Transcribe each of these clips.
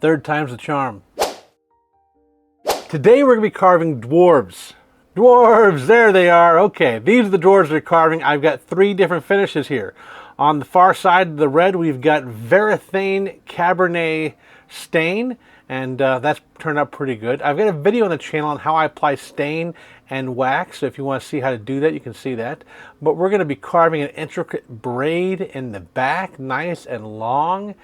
Third time's the charm. Today we're going to be carving dwarves. Dwarves, there they are. Okay, these are the dwarves we're carving. I've got 3 different finishes here. On the far side of the red, we've got Varathane Cabernet Stain, and that's turned out pretty good. I've got a video on the channel on how I apply stain and wax, so if you want to see how to do that, you can see that. But we're going to be carving an intricate braid in the back, nice and long.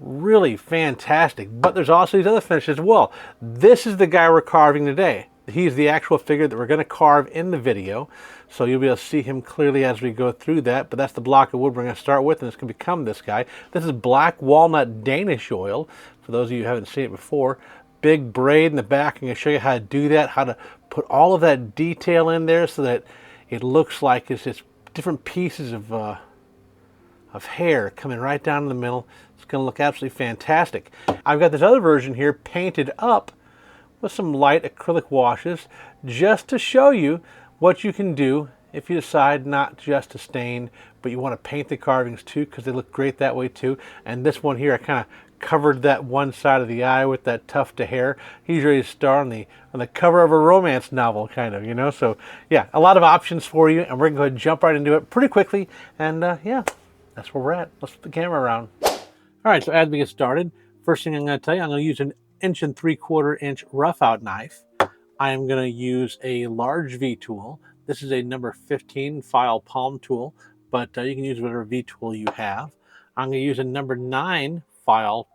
Really fantastic. But there's also these other finishes as well. This is the guy we're carving today. He's the actual figure that we're going to carve in the video, so you'll be able to see him clearly as we go through that. But that's the block of wood we're going to start with, and it's going to become this guy. This is black walnut Danish oil, for those of you who haven't seen it before. Big braid in the back. I'm going to show you how to do that, how to put all of that detail in there so that it looks like it's just different pieces of hair coming right down in the middle. It's going to look absolutely fantastic. I've got this other version here painted up with some light acrylic washes just to show you what you can do if you decide not just to stain, but you want to paint the carvings too, because they look great that way too. And this one here, I kind of covered that one side of the eye with that tuft of hair. He's ready to star on the cover of a romance novel, kind of, you know. So yeah, a lot of options for you, and we're going to go ahead and jump right into it pretty quickly. And yeah, that's where we're at. Let's put the camera around. All right, so as we get started, first thing I'm going to tell you, I'm going to use an 1 3/4 inch rough out knife. I am going to use a large V tool. This is a number 15 file palm tool, but you can use whatever V tool you have. I'm going to use a number 9 file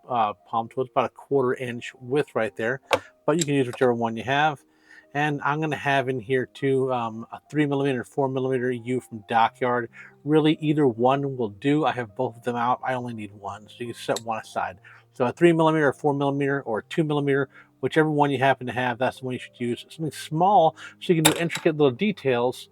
palm tool. It's about a 1/4 inch width right there, but you can use whichever one you have. And I'm going to have in here too a 3mm, 4mm U from Dockyard. Really, either one will do. I have both of them out. I only need one, so you can set one aside. So a 3mm or 4mm or 2mm, whichever one you happen to have, that's the one you should use. Something small so you can do intricate little details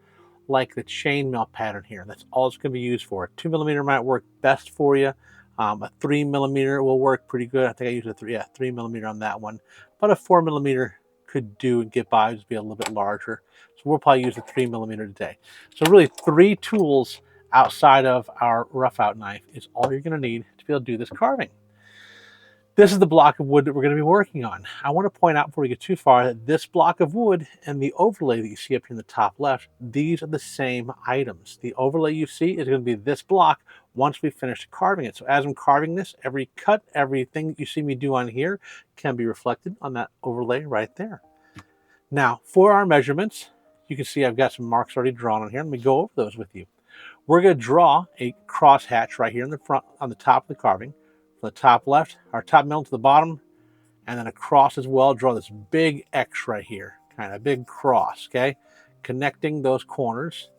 like the chainmail pattern here. That's all it's going to be used for. 2mm might work best for you. A 3mm will work pretty good. I think I used a 3mm on that one. But a 4mm could do and get by, just be a little bit larger. So we'll probably use a 3mm today. So really 3 tools outside of our rough out knife is all you're going to need to be able to do this carving. This is the block of wood that we're going to be working on. I want to point out before we get too far that this block of wood and the overlay that you see up here in the top left, these are the same items. The overlay you see is going to be this block once we finish carving it. So as I'm carving this, every cut, everything that you see me do on here can be reflected on that overlay right there. Now, for our measurements, you can see I've got some marks already drawn on here. Let me go over those with you. We're going to draw a cross hatch right here in the front on the top of the carving. From the top left, our top middle to the bottom, and then across as well, draw this big X right here, kind of big cross, okay? Connecting those corners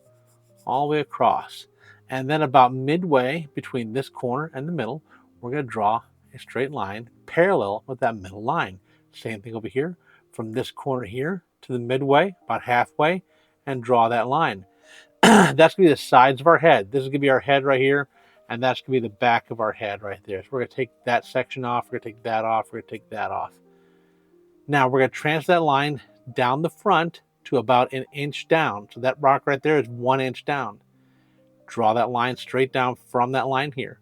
all the way across. And then about midway between this corner and the middle, we're going to draw a straight line parallel with that middle line. Same thing over here, from this corner here to the midway, about halfway, and draw that line. That's going to be the sides of our head. This is going to be our head right here, and that's going to be the back of our head right there. So we're going to take that section off, we're going to take that off, we're going to take that off. Now we're going to transfer that line down the front to about 1 inch down. So that rock right there is 1 inch down. Draw that line straight down from that line here.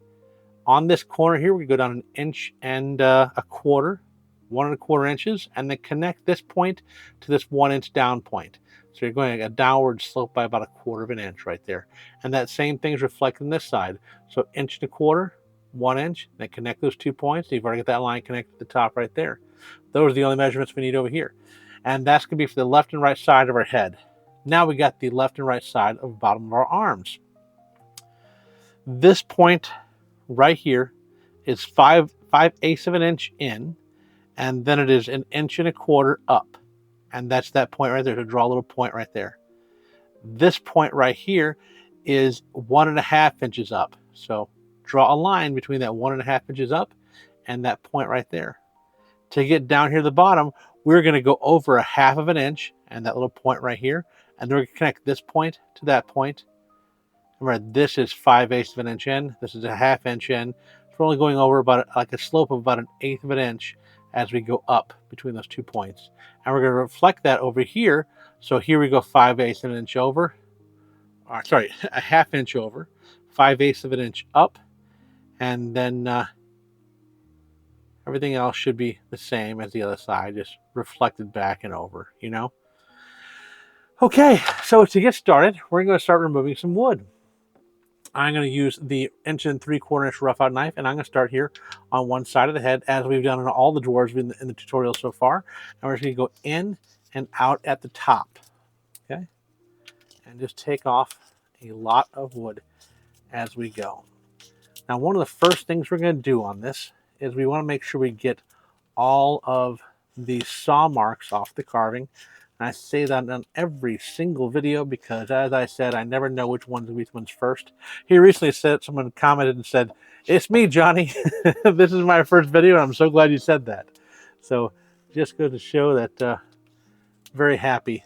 On this corner here, we go down 1 inch and a quarter, 1 1/4 inches, and then connect this point to this 1 inch down point. So you're going a downward slope by about 1/4 inch right there. And that same thing is reflected on this side. So 1 1/4 inch, 1 inch, then connect those 2 points. You've already got that line connected to the top right there. Those are the only measurements we need over here. And that's going to be for the left and right side of our head. Now we got the left and right side of the bottom of our arms. This point right here is 5/8 of an inch in, and then it is 1 1/4 inch up. And that's that point right there. So draw a little point right there. This point right here is 1.5 inches up. So draw a line between that 1.5 inches up and that point right there. To get down here to the bottom, we're going to go over 1/2 inch and that little point right here. And then we're going to connect this point to that point. Remember, this is 5/8 of an inch in. This is 1/2 inch in. So we're only going over about like a slope of about 1/8 of an inch as we go up between those 2 points. And we're going to reflect that over here. So here we go 5/8 of an inch over. Sorry, 1/2 inch over. 5/8 of an inch up. And then Everything else should be the same as the other side, just reflected back and over, you know? Okay, so to get started, we're going to start removing some wood. I'm going to use the 1 3/4" rough out knife, and I'm going to start here on one side of the head, as we've done in all the drawers in the tutorial so far. And we're just going to go in and out at the top, okay? And just take off a lot of wood as we go. Now, one of the first things we're going to do on this is we want to make sure we get all of the saw marks off the carving. And I say that on every single video because, as I said, I never know which one's first. He recently said, someone commented and said, "It's me, Johnny. This is my first video, and I'm so glad you said that." So just goes to show that very happy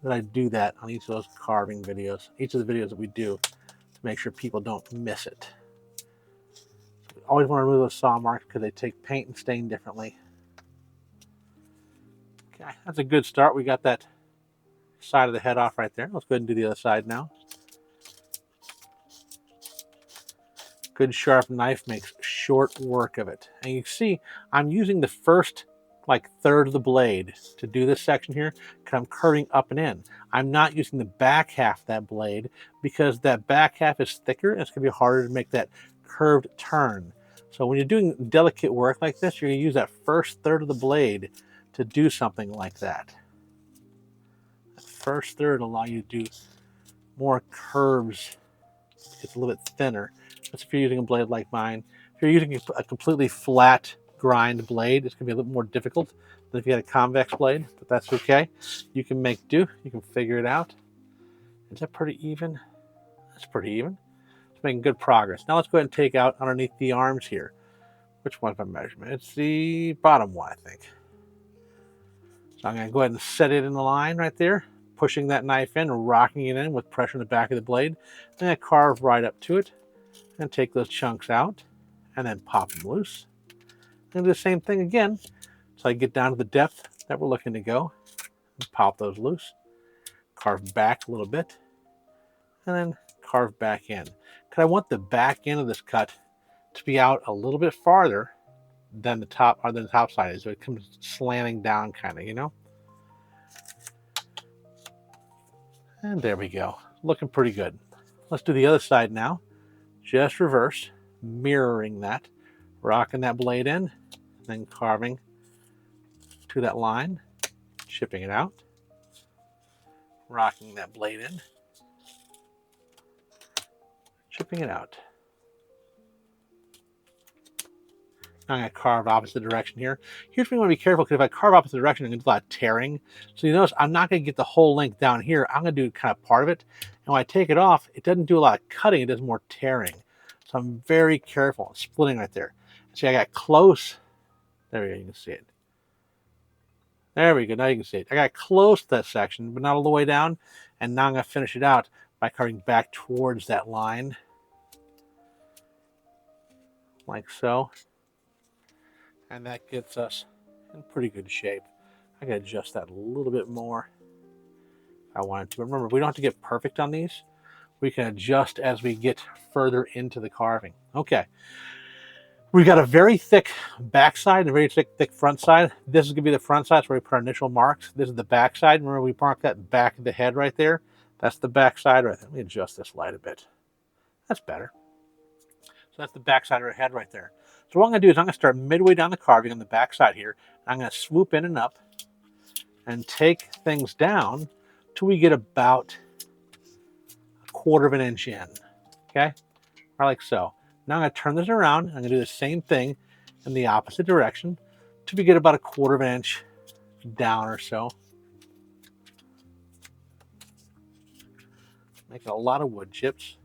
that I do that on each of those carving videos, each of the videos that we do, to make sure people don't miss it. So we always want to remove those saw marks because they take paint and stain differently. Okay, that's a good start. We got that side of the head off right there. Let's go ahead and do the other side now. Good sharp knife makes short work of it. And you can see I'm using the first third of the blade to do this section here because I'm curving up and in. I'm not using the back half of that blade because that back half is thicker and it's going to be harder to make that curved turn. So when you're doing delicate work like this, you're going to use that first third of the blade to do something like that. The first third will allow you to do more curves. It's a little bit thinner. That's if you're using a blade like mine. If you're using a completely flat grind blade, it's going to be a little more difficult than if you had a convex blade, but that's okay. You can make do. You can figure it out. Is that pretty even? That's pretty even. It's making good progress. Now let's go ahead and take out underneath the arms here. Which one's my measurement? It's the bottom one, I think. So I'm going to go ahead and set it in the line right there, pushing that knife in, rocking it in with pressure in the back of the blade. Then I carve right up to it and take those chunks out and then pop them loose. And do the same thing again so I get down to the depth that we're looking to go. And pop those loose, carve back a little bit, and then carve back in. Because I want the back end of this cut to be out a little bit farther than the top side is, so it comes slanting down kind of, you know. And there we go, looking pretty good. Let's do the other side now. Just reverse, mirroring that, rocking that blade in, then carving to that line, chipping it out, rocking that blade in, chipping it out. Now I'm going to carve opposite direction here. Here's where you want to be careful, because if I carve opposite direction, I'm going to do a lot of tearing. So you notice I'm not going to get the whole length down here. I'm going to do kind of part of it. And when I take it off, it doesn't do a lot of cutting. It does more tearing. So I'm very careful. I'm splitting right there. See, I got close. There we go. You can see it. There we go. Now you can see it. I got close to that section, but not all the way down. And now I'm going to finish it out by carving back towards that line. Like so. And that gets us in pretty good shape. I can adjust that a little bit more if I wanted to. But remember, we don't have to get perfect on these. We can adjust as we get further into the carving. Okay. We've got a very thick backside and a very thick front side. This is going to be the front side, so where we put our initial marks. This is the back side. Remember, we marked that back of the head right there. That's the back side right there. Let me adjust this light a bit. That's better. So that's the back side of our head right there. So what I'm going to do is I'm going to start midway down the carving on the back side here. I'm going to swoop in and up and take things down till we get about 1/4 inch in. Okay? Or like so. Now I'm going to turn this around. I'm going to do the same thing in the opposite direction till we get about 1/4 inch down or so. Making a lot of wood chips.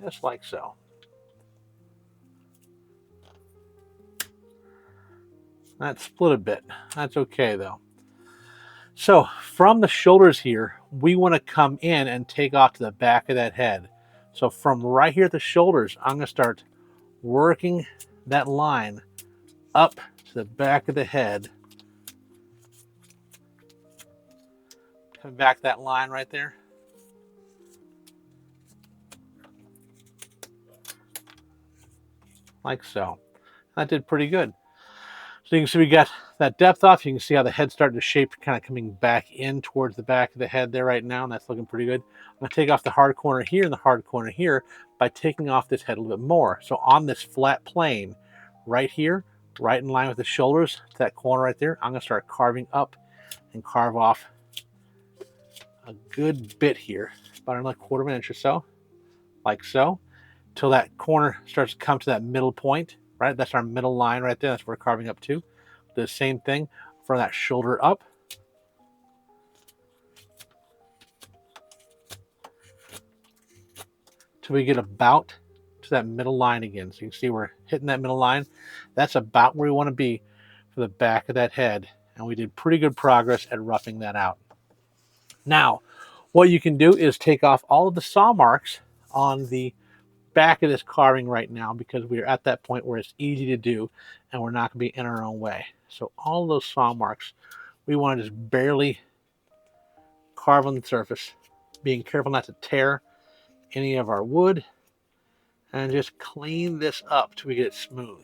Just like so. That split a bit. That's okay though. So from the shoulders here, we want to come in and take off to the back of that head. So from right here at the shoulders, I'm going to start working that line up to the back of the head. Come back that line right there. like so. That did pretty good. So you can see we got that depth off. You can see how the head's starting to shape, kind of coming back in towards the back of the head there right now, and that's looking pretty good. I'm going to take off the hard corner here and the hard corner here by taking off this head a little bit more. So on this flat plane right here, right in line with the shoulders, to that corner right there, I'm going to start carving up and carve off a good bit here, about another 1/4 inch or so, like so, till that corner starts to come to that middle point, right? That's our middle line right there. That's what we're carving up to. Do the same thing from that shoulder up. Till we get about to that middle line again. So you can see we're hitting that middle line. That's about where we want to be for the back of that head. And we did pretty good progress at roughing that out. Now, what you can do is take off all of the saw marks on the back of this carving right now, because we're at that point where it's easy to do and we're not going to be in our own way. So all those saw marks, we want to just barely carve on the surface, being careful not to tear any of our wood, and just clean this up till we get it smooth.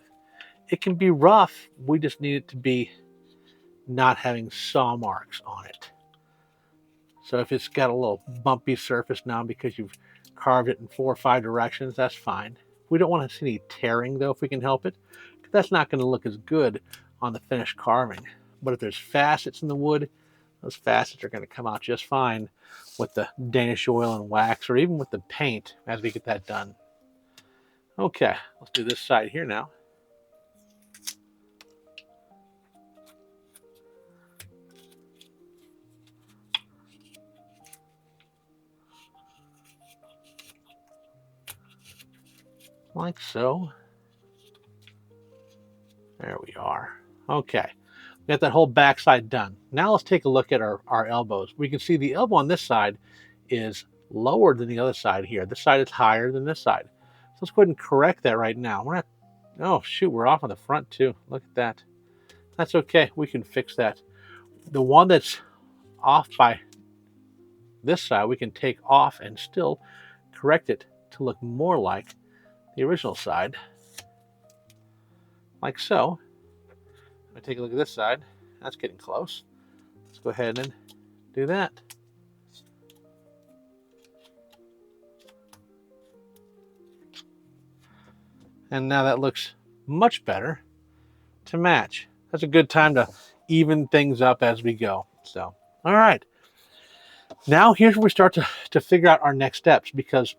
It can be rough, we just need it to be not having saw marks on it. So if it's got a little bumpy surface now because you've carved it in 4 or 5 directions, that's fine. We don't want to see any tearing though, if we can help it, because that's not going to look as good on the finished carving. But if there's facets in the wood, those facets are going to come out just fine with the Danish oil and wax, or even with the paint as we get that done. Okay, let's do this side here now. Like so. There we are. Okay, we got that whole back side done. Now let's take a look at our elbows. We can see the elbow on this side is lower than the other side here. This side is higher than this side. So let's go ahead and correct that right now. We're not, oh shoot, we're off on the front too. Look at that. That's okay, we can fix that. The one that's off by this side, we can take off and still correct it to look more like the original side, like so. I'm going to take a look at this side. That's getting close. Let's go ahead and do that. And now that looks much better to match. That's a good time to even things up as we go. So, all right. Now here's where we start to figure out our next steps, because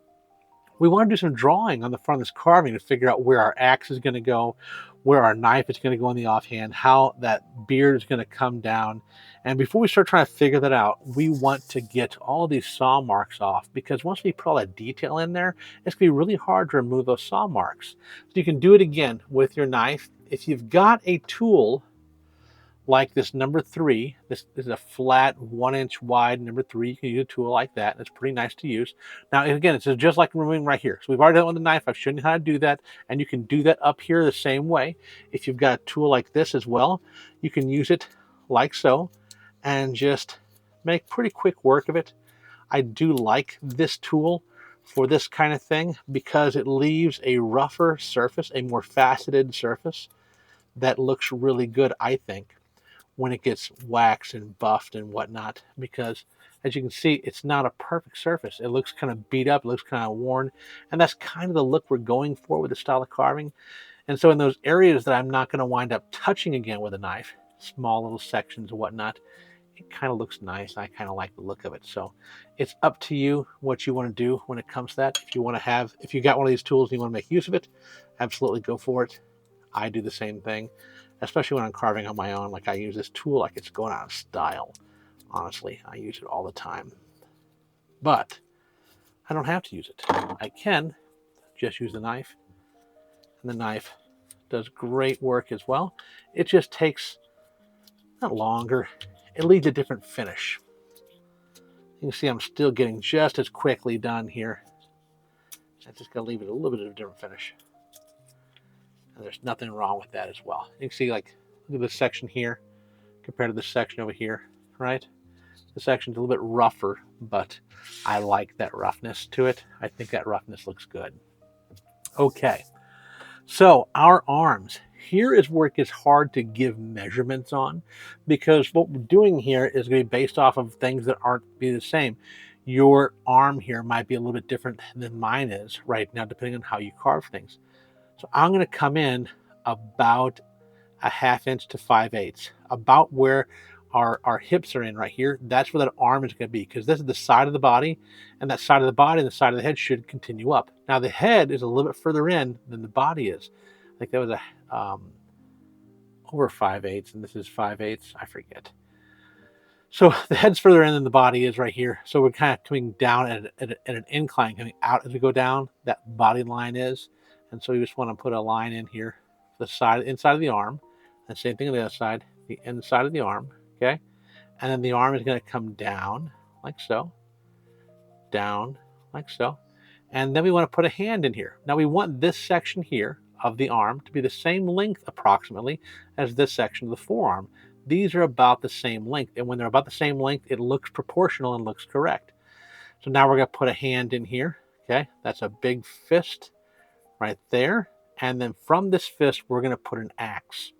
we want to do some drawing on the front of this carving to figure out where our axe is going to go, where our knife is going to go in the offhand, how that beard is going to come down. And before we start trying to figure that out, we want to get all these saw marks off, because once we put all that detail in there, it's going to be really hard to remove those saw marks. So you can do it again with your knife. If you've got a tool like this number 3, this is a flat 1-inch wide number 3. You can use a tool like that. It's pretty nice to use. Now, again, it's just like removing right here. So we've already done it with the knife. I've shown you how to do that, and you can do that up here the same way. If you've got a tool like this as well, you can use it like so and just make pretty quick work of it. I do like this tool for this kind of thing because it leaves a rougher surface, a more faceted surface that looks really good, I think, when it gets waxed and buffed and whatnot, because as you can see, it's not a perfect surface. It looks kind of beat up, it looks kind of worn, and that's kind of the look we're going for with the style of carving. And so in those areas that I'm not going to wind up touching again with a knife, small little sections and whatnot, it kind of looks nice. I kind of like the look of it. So it's up to you what you want to do when it comes to that. If you want to have, if you got one of these tools and you want to make use of it, absolutely go for it. I do the same thing, especially when I'm carving on my own. Like, I use this tool like it's going out of style. Honestly, I use it all the time. But I don't have to use it. I can just use the knife. And the knife does great work as well. It just takes not longer. It leaves a different finish. You can see I'm still getting just as quickly done here. I just gotta leave it a little bit of a different finish. And there's nothing wrong with that as well. You can see, like, look at this section here compared to this section over here, right? The section's a little bit rougher, but I like that roughness to it. I think that roughness looks good. Okay, So our arms, here is where it gets hard to give measurements on, because what we're doing here is going to be based off of things that aren't be the same. Your arm here might be a little bit different than mine is right now, depending on how you carve things. So I'm going to come in about a 1/2 inch to 5/8, about where our hips are in right here. That's where that arm is going to be, because this is the side of the body, and that side of the body and the side of the head should continue up. Now the head is a little bit further in than the body is. I think that was a over 5/8, and this is 5/8. I forget. So the head's further in than the body is right here. So we're kind of coming down at an incline, coming out as we go down. That body line is, and so you just want to put a line in here, the side inside of the arm, and same thing on the other side, the inside of the arm. Okay, and then the arm is going to come down like so, down like so, and then we want to put a hand in here. Now we want this section here of the arm to be the same length approximately as this section of the forearm. These are about the same length, and when they're about the same length, it looks proportional and looks correct. So now we're going to put a hand in here. Okay, that's a big fist right there, and then from this fist we're going to put an axe.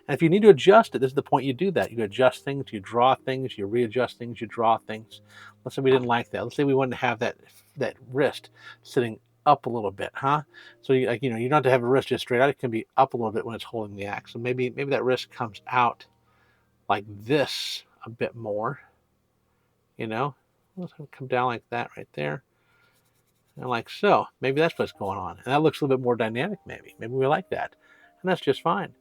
And if you need to adjust it, this is the point you do that. You adjust things, you draw things, you readjust things, you draw things. Let's say we didn't like that. Let's say we wanted to have that wrist sitting up a little bit, huh? So you don't have to have a wrist just straight out. It can be up a little bit when it's holding the axe. So maybe that wrist comes out like this a bit more. Let's have it come down like that right there. And like so. Maybe that's what's going on. And that looks a little bit more dynamic, maybe. Maybe we like that. And that's just fine.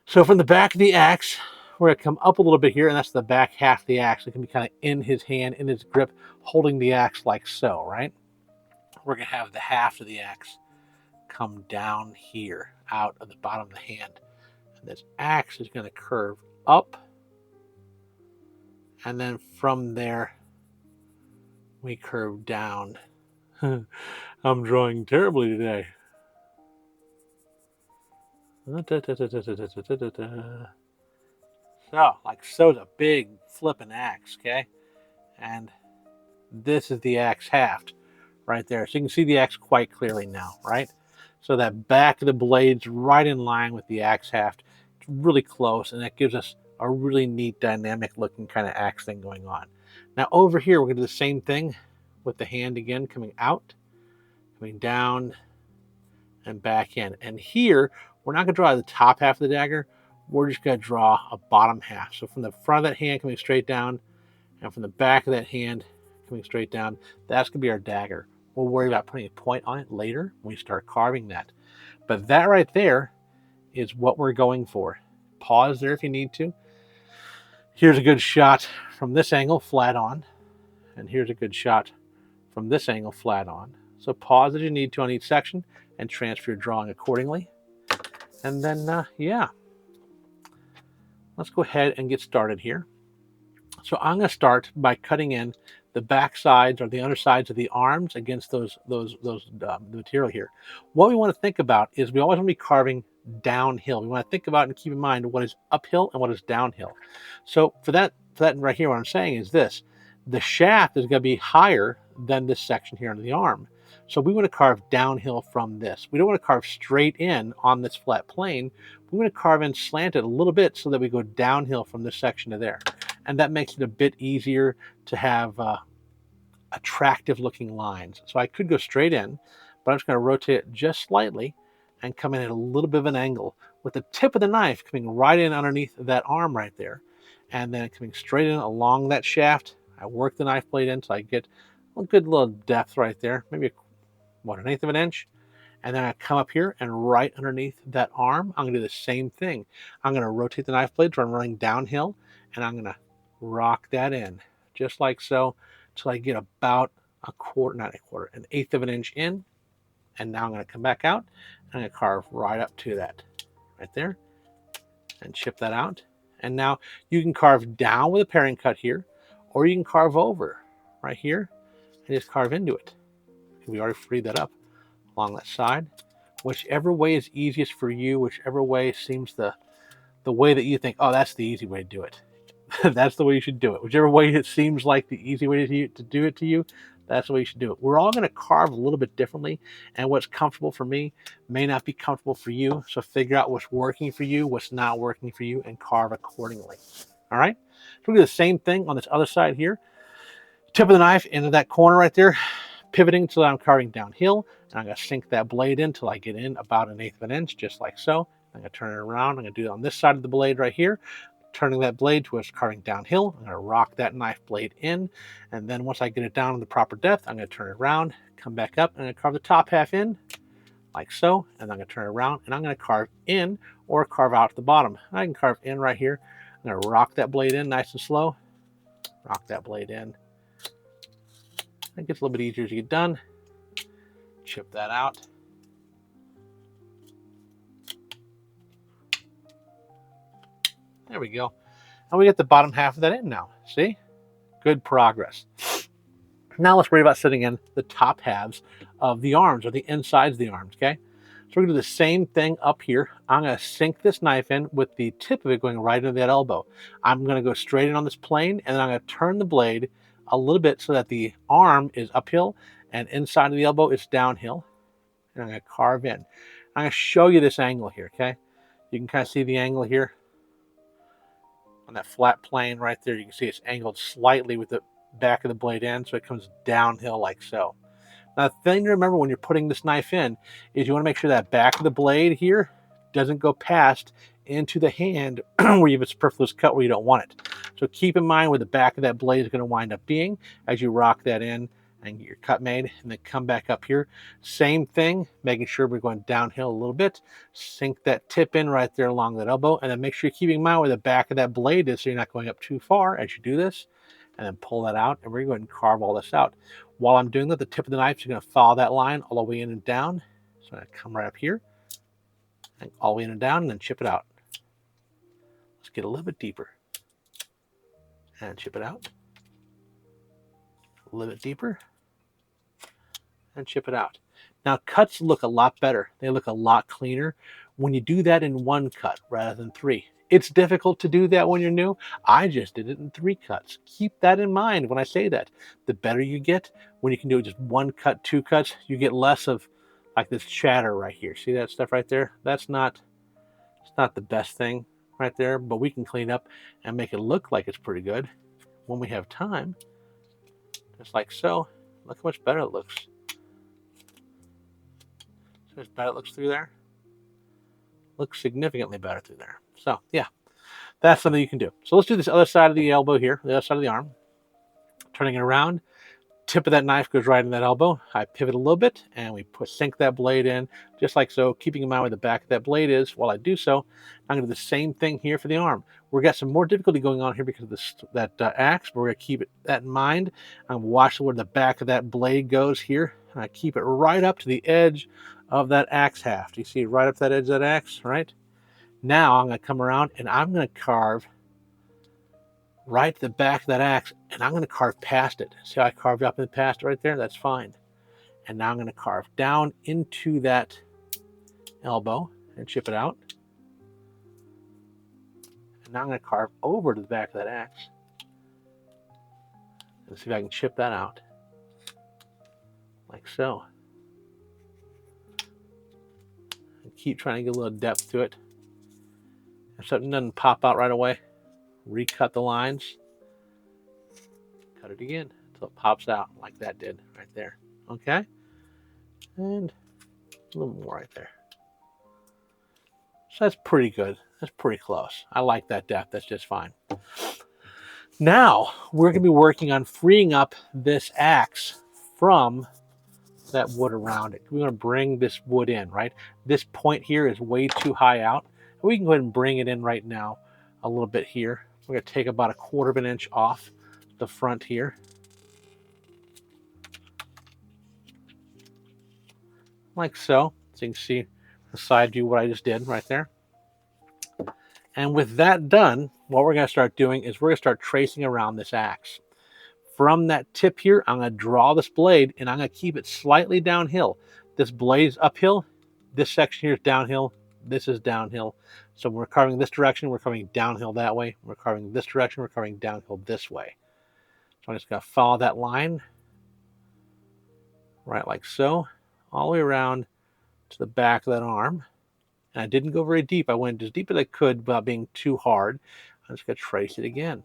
So from the back of the axe, we're going to come up a little bit here, and that's the back half of the axe. It can be kind of in his hand, in his grip, holding the axe like so, right? We're going to have the half of the axe come down here, out of the bottom of the hand. And this axe is going to curve up. And then from there, we curve down. I'm drawing terribly today. So, like so is a big flipping axe, okay? And this is the axe haft right there. So you can see the axe quite clearly now, right? So that back of the blade's right in line with the axe haft. It's really close, and that gives us a really neat dynamic looking kind of axe thing going on. Now over here, we're going to do the same thing with the hand again, coming out, coming down, and back in. And here, we're not going to draw the top half of the dagger. We're just going to draw a bottom half. So from the front of that hand coming straight down, and from the back of that hand coming straight down, that's going to be our dagger. We'll worry about putting a point on it later when we start carving that. But that right there is what we're going for. Pause there if you need to. Here's a good shot from this angle, flat on. And here's a good shot from this angle, flat on. So pause as you need to on each section and transfer your drawing accordingly. And then, yeah. Let's go ahead and get started here. So I'm going to start by cutting in the back sides or the undersides of the arms against the material here. What we want to think about is we always want to be carving downhill. We want to think about and keep in mind what is uphill and what is downhill. So for that right here, what I'm saying is this: the shaft is going to be higher than this section here under the arm. So we want to carve downhill from this. We don't want to carve straight in on this flat plane. We want to carve in slanted a little bit so that we go downhill from this section to there. And that makes it a bit easier to have attractive looking lines. So I could go straight in, but I'm just going to rotate it just slightly and come in at a little bit of an angle with the tip of the knife coming right in underneath that arm right there. And then coming straight in along that shaft. I work the knife blade in so I get a good little depth right there, maybe an eighth of an inch. And then I come up here and right underneath that arm, I'm going to do the same thing. I'm going to rotate the knife blade so I'm running downhill, and I'm going to rock that in just like so till I get about an eighth of an inch in. And now I'm going to come back out and I'm going to carve right up to that right there and chip that out. And now you can carve down with a paring cut here, or you can carve over right here and just carve into it. We already freed that up along that side. Whichever way is easiest for you, whichever way seems the way that you think, oh, that's the easy way to do it. That's the way you should do it. Whichever way it seems like the easy way to do it to you, That's the way you should do it. We're all going to carve a little bit differently, and what's comfortable for me may not be comfortable for you. So figure out what's working for you, what's not working for you, and carve accordingly. All right? So we're going to do the same thing on this other side here. Tip of the knife into that corner right there, pivoting so that I'm carving downhill, and I'm going to sink that blade in until I get in about 1/8 of an inch, just like so. I'm going to turn it around. I'm going to do it on this side of the blade right here, turning that blade to where it's carving downhill. I'm going to rock that knife blade in, and then once I get it down to the proper depth, I'm going to turn it around, come back up, and I'm going to carve the top half in, like so, and I'm going to turn it around, and I'm going to carve in or carve out at the bottom. I can carve in right here. I'm going to rock that blade in nice and slow, rock that blade in. It gets a little bit easier as you get done. Chip that out. There we go. And we get the bottom half of that in now. See? Good progress. Now let's worry about setting in the top halves of the arms, or the insides of the arms, okay? So we're going to do the same thing up here. I'm going to sink this knife in with the tip of it going right into that elbow. I'm going to go straight in on this plane, and then I'm going to turn the blade a little bit so that the arm is uphill and inside of the elbow is downhill. And I'm going to carve in. I'm going to show you this angle here, okay? You can kind of see the angle here on that flat plane right there. You can see it's angled slightly with the back of the blade in, so it comes downhill like so. Now, the thing to remember when you're putting this knife in is you want to make sure that back of the blade here doesn't go past into the hand where you have a superfluous cut where you don't want it. So keep in mind where the back of that blade is going to wind up being as you rock that in and get your cut made, and then come back up here. Same thing, making sure we're going downhill a little bit. Sink that tip in right there along that elbow, and then make sure you're keeping in mind where the back of that blade is so you're not going up too far as you do this. And then pull that out, and we're going to carve all this out. While I'm doing that, the tip of the knife is going to follow that line all the way in and down. So I'm going to come right up here, and all the way in and down, and then chip it out. Let's get a little bit deeper. And chip it out. A little bit deeper. And chip it out. Now, cuts look a lot better. They look a lot cleaner when you do that in one cut rather than 3. It's difficult to do that when you're new. I just did it in 3 cuts. Keep that in mind when I say that. The better you get, when you can do just 1 cut, 2 cuts, you get less of like this chatter right here. See that stuff right there? It's not the best thing right there, but we can clean up and make it look like it's pretty good when we have time. Just like so. Look how much better it looks. See how much better it looks through there? Looks significantly better through there. So yeah, that's something you can do. So let's do this other side of the elbow here, the other side of the arm. Turning it around, tip of that knife goes right in that elbow. I pivot a little bit, and we sink that blade in, just like so, keeping in mind where the back of that blade is. While I do so, I'm going to do the same thing here for the arm. We've got some more difficulty going on here because of that axe, but we're going to keep that in mind. I'm going to watch where the back of that blade goes here. I keep it right up to the edge of that axe haft. You see right up to that edge of that axe, right? Now I'm going to come around, and I'm going to carve right to the back of that axe, and I'm going to carve past it. See how I carved up and past it right there? That's fine. And now I'm going to carve down into that elbow and chip it out. And now I'm going to carve over to the back of that axe. And see if I can chip that out. Like so. And keep trying to get a little depth to it. If something doesn't pop out right away, recut the lines. Cut it again until it pops out like that did right there. Okay? And a little more right there. So that's pretty good. That's pretty close. I like that depth. That's just fine. Now, we're going to be working on freeing up this axe from that wood around it. We're going to bring this wood in, right? This point here is way too high out. We can go ahead and bring it in right now a little bit here. We're going to take about 1/4 of an inch off the front here. Like so. So you can see the side view what I just did right there. And with that done, what we're going to start doing is we're going to start tracing around this axe. From that tip here, I'm going to draw this blade, and I'm going to keep it slightly downhill. This blade is uphill. This section here is downhill. This is downhill. So when we're carving this direction, we're carving downhill that way. We're carving this direction, we're carving downhill this way. So I'm just going to follow that line. right like so, all the way around to the back of that arm. And I didn't go very deep. I went as deep as I could without being too hard. I'm just going to trace it again.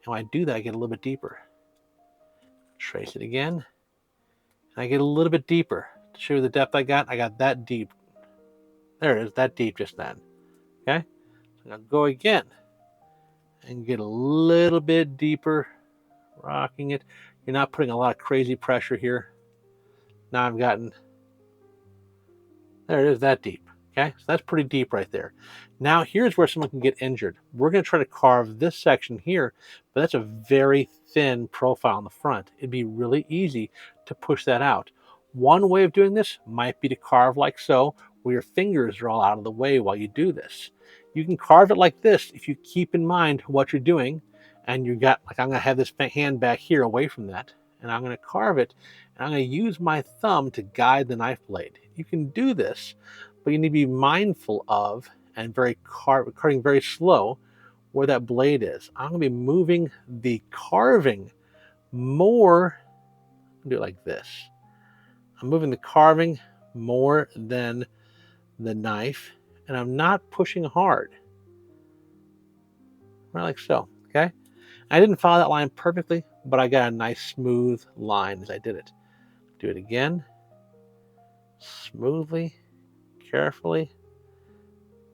And when I do that, I get a little bit deeper. Trace it again. And I get a little bit deeper. To show you the depth I got that deep. There it is, that deep just then. Okay? So I'm going to go again and get a little bit deeper, rocking it. You're not putting a lot of crazy pressure here. Now I've gotten, there it is, that deep. Okay, so that's pretty deep right there. Now here's where someone can get injured. We're going to try to carve this section here, but that's a very thin profile on the front. It'd be really easy to push that out. One way of doing this might be to carve like so, where your fingers are all out of the way while you do this. You can carve it like this if you keep in mind what you're doing, and you got, like I'm going to have this hand back here away from that, and I'm going to carve it, and I'm going to use my thumb to guide the knife blade. You can do this, but you need to be mindful of and carving very slow where that blade is. I'm going to be moving the carving more, do it like this. I'm moving the carving more than the knife, and I'm not pushing hard. Right like so, okay? I didn't follow that line perfectly, but I got a nice smooth line as I did it. Do it again, smoothly, carefully,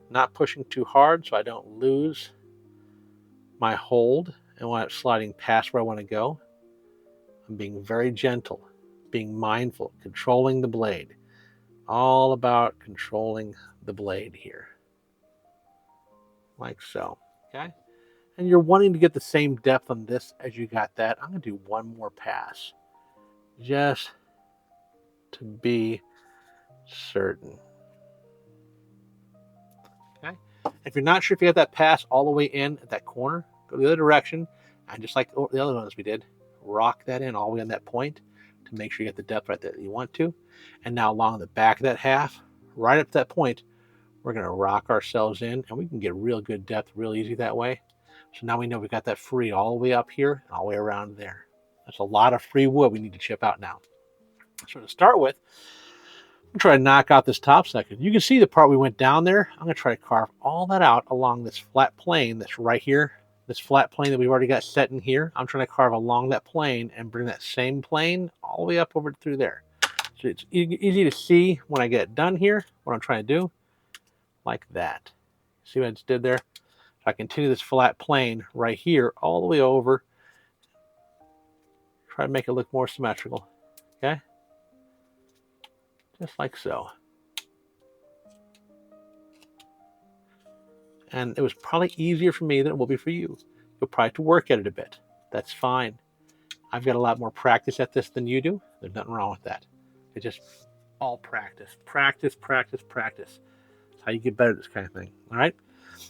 not pushing too hard so I don't lose my hold and when I'm sliding past where I want to go. I'm being very gentle, being mindful, controlling the blade. All about controlling the blade here. Like so, okay? And you're wanting to get the same depth on this as you got that. I'm going to do one more pass just to be certain. Okay? If you're not sure if you got that pass all the way in at that corner, go the other direction, and just like the other ones we did, rock that in all the way on that point to make sure you get the depth right there that you want to. And now along the back of that half, right up to that point, we're going to rock ourselves in, and we can get real good depth real easy that way. So now we know we got that free all the way up here and all the way around there. That's a lot of free wood we need to chip out now. So to start with, I'm try to knock out this top section. You can see the part we went down there. I'm going to try to carve all that out along this flat plane that's right here. This flat plane that we've already got set in here. I'm trying to carve along that plane and bring that same plane all the way up over through there. So it's easy to see when I get done here what I'm trying to do. Like that. See what I just did there? So I continue this flat plane right here all the way over. Try to make it look more symmetrical. Okay? Just like so. And it was probably easier for me than it will be for you. You'll probably have to work at it a bit. That's fine. I've got a lot more practice at this than you do. There's nothing wrong with that. It's just all practice. Practice, practice, practice. That's how you get better at this kind of thing. All right?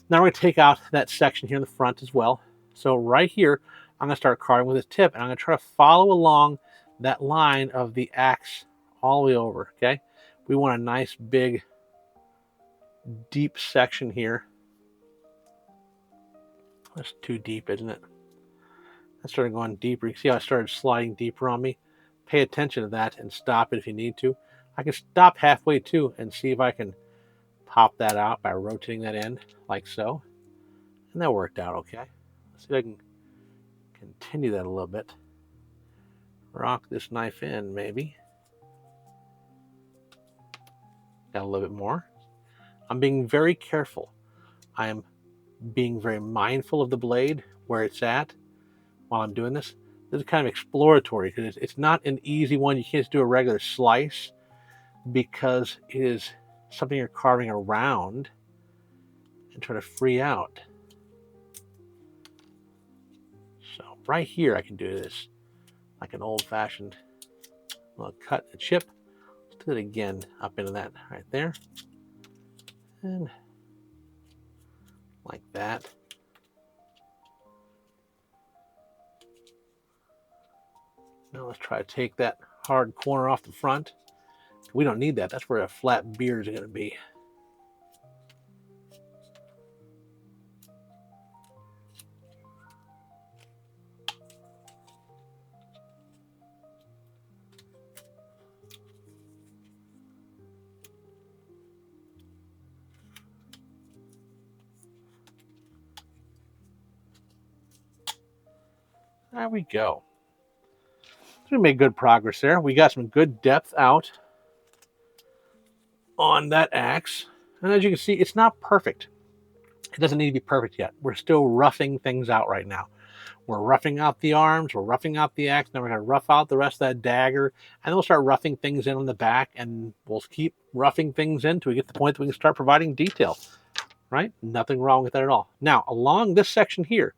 Now we're going to take out that section here in the front as well. So right here, I'm going to start carving with this tip, and I'm going to try to follow along that line of the axe all the way over, okay? We want a nice, big, deep section here. That's too deep, isn't it? I started going deeper. You see how I started sliding deeper on me? Pay attention to that and stop it if you need to. I can stop halfway too and see if I can pop that out by rotating that end like so. And that worked out okay. Let's see if I can continue that a little bit. Rock this knife in, maybe. Got a little bit more. I'm being very careful. I am being very mindful of the blade, where it's at while I'm doing this. This is kind of exploratory because it's not an easy one. You can't just do a regular slice because it is something you're carving around and try to free out. So right here I can do this like an old-fashioned little cut and chip. Let's do it again up into that right there. And like that. Now let's try to take that hard corner off the front. We don't need that. That's where a flat beard is going to be. There we go. So we made good progress there. We got some good depth out on that axe. And as you can see, it's not perfect. It doesn't need to be perfect yet. We're still roughing things out right now. We're roughing out the arms, we're roughing out the axe, then we're going to rough out the rest of that dagger, and then we'll start roughing things in on the back, and we'll keep roughing things in until we get to the point that we can start providing detail, right? Nothing wrong with that at all. Now, along this section here,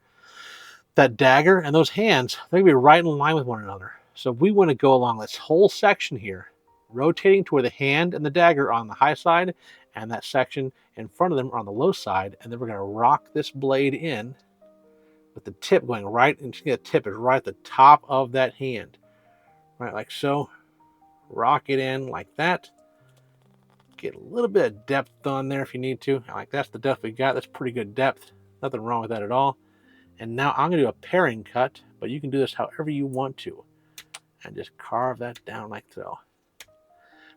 that dagger and those hands, they're going to be right in line with one another. So we want to go along this whole section here, rotating to where the hand and the dagger are on the high side, and that section in front of them are on the low side, and then we're going to rock this blade in with the tip going right, and the tip is right at the top of that hand. Right, like so. Rock it in like that. Get a little bit of depth on there if you need to. Like that's the depth we got. That's pretty good depth. Nothing wrong with that at all. And now I'm going to do a paring cut, but you can do this however you want to. And just carve that down like so.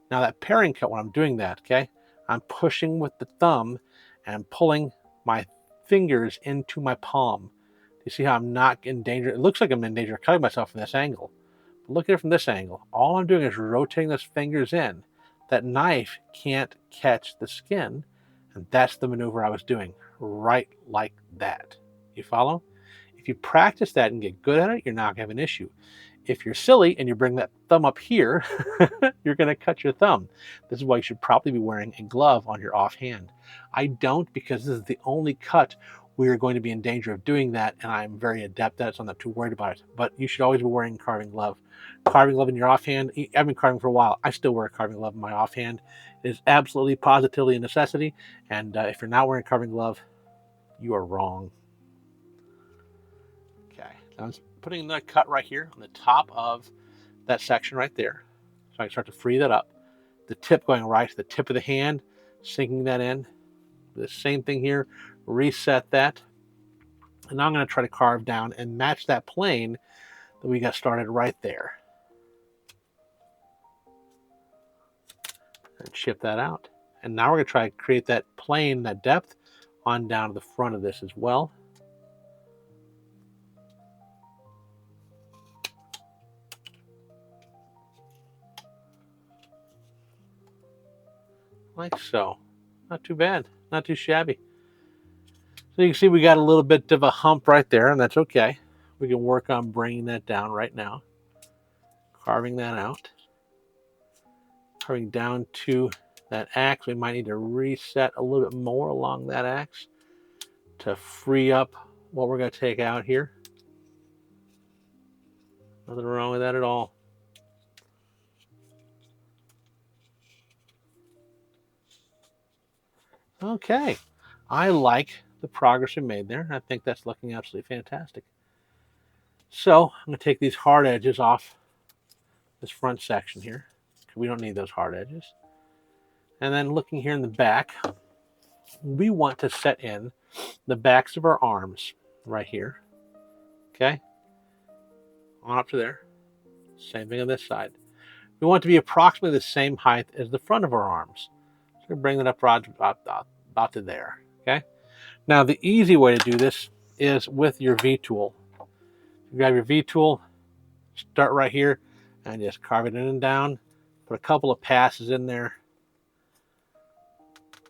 Now that paring cut, when I'm doing that, okay, I'm pushing with the thumb and pulling my fingers into my palm. You see how I'm not in danger? It looks like I'm in danger of cutting myself from this angle. But look at it from this angle. All I'm doing is rotating those fingers in. That knife can't catch the skin, and that's the maneuver I was doing, right like that. You follow? If you practice that and get good at it, you're not going to have an issue. If you're silly and you bring that thumb up here, you're going to cut your thumb. This is why you should probably be wearing a glove on your offhand. I don't, because this is the only cut we are going to be in danger of doing that, and I'm very adept at it, so I'm not too worried about it. But you should always be wearing a carving glove. Carving glove in your offhand. I've been carving for a while. I still wear a carving glove in my offhand. It is absolutely, positively a necessity, and if you're not wearing a carving glove, you are wrong. Okay, so I'm putting the cut right here on the top of that section right there. So I can start to free that up. The tip going right to the tip of the hand, sinking that in. The same thing here, reset that. And now I'm going to try to carve down and match that plane that we got started right there. And chip that out. And now we're going to try to create that plane, that depth, on down to the front of this as well. Like so. Not too bad. Not too shabby. So you can see we got a little bit of a hump right there, and that's okay. We can work on bringing that down right now. Carving that out. Carving down to that axe. We might need to reset a little bit more along that axe to free up what we're going to take out here. Nothing wrong with that at all. Okay. I like the progress we made there. I think that's looking absolutely fantastic. So I'm going to take these hard edges off this front section here. We don't need those hard edges. And then looking here in the back, we want to set in the backs of our arms right here. Okay? On up to there. Same thing on this side. We want it to be approximately the same height as the front of our arms. So we bring that up about to there. Okay? Now the easy way to do this is with your V-tool. You grab your V-tool, start right here, and just carve it in and down. Put a couple of passes in there,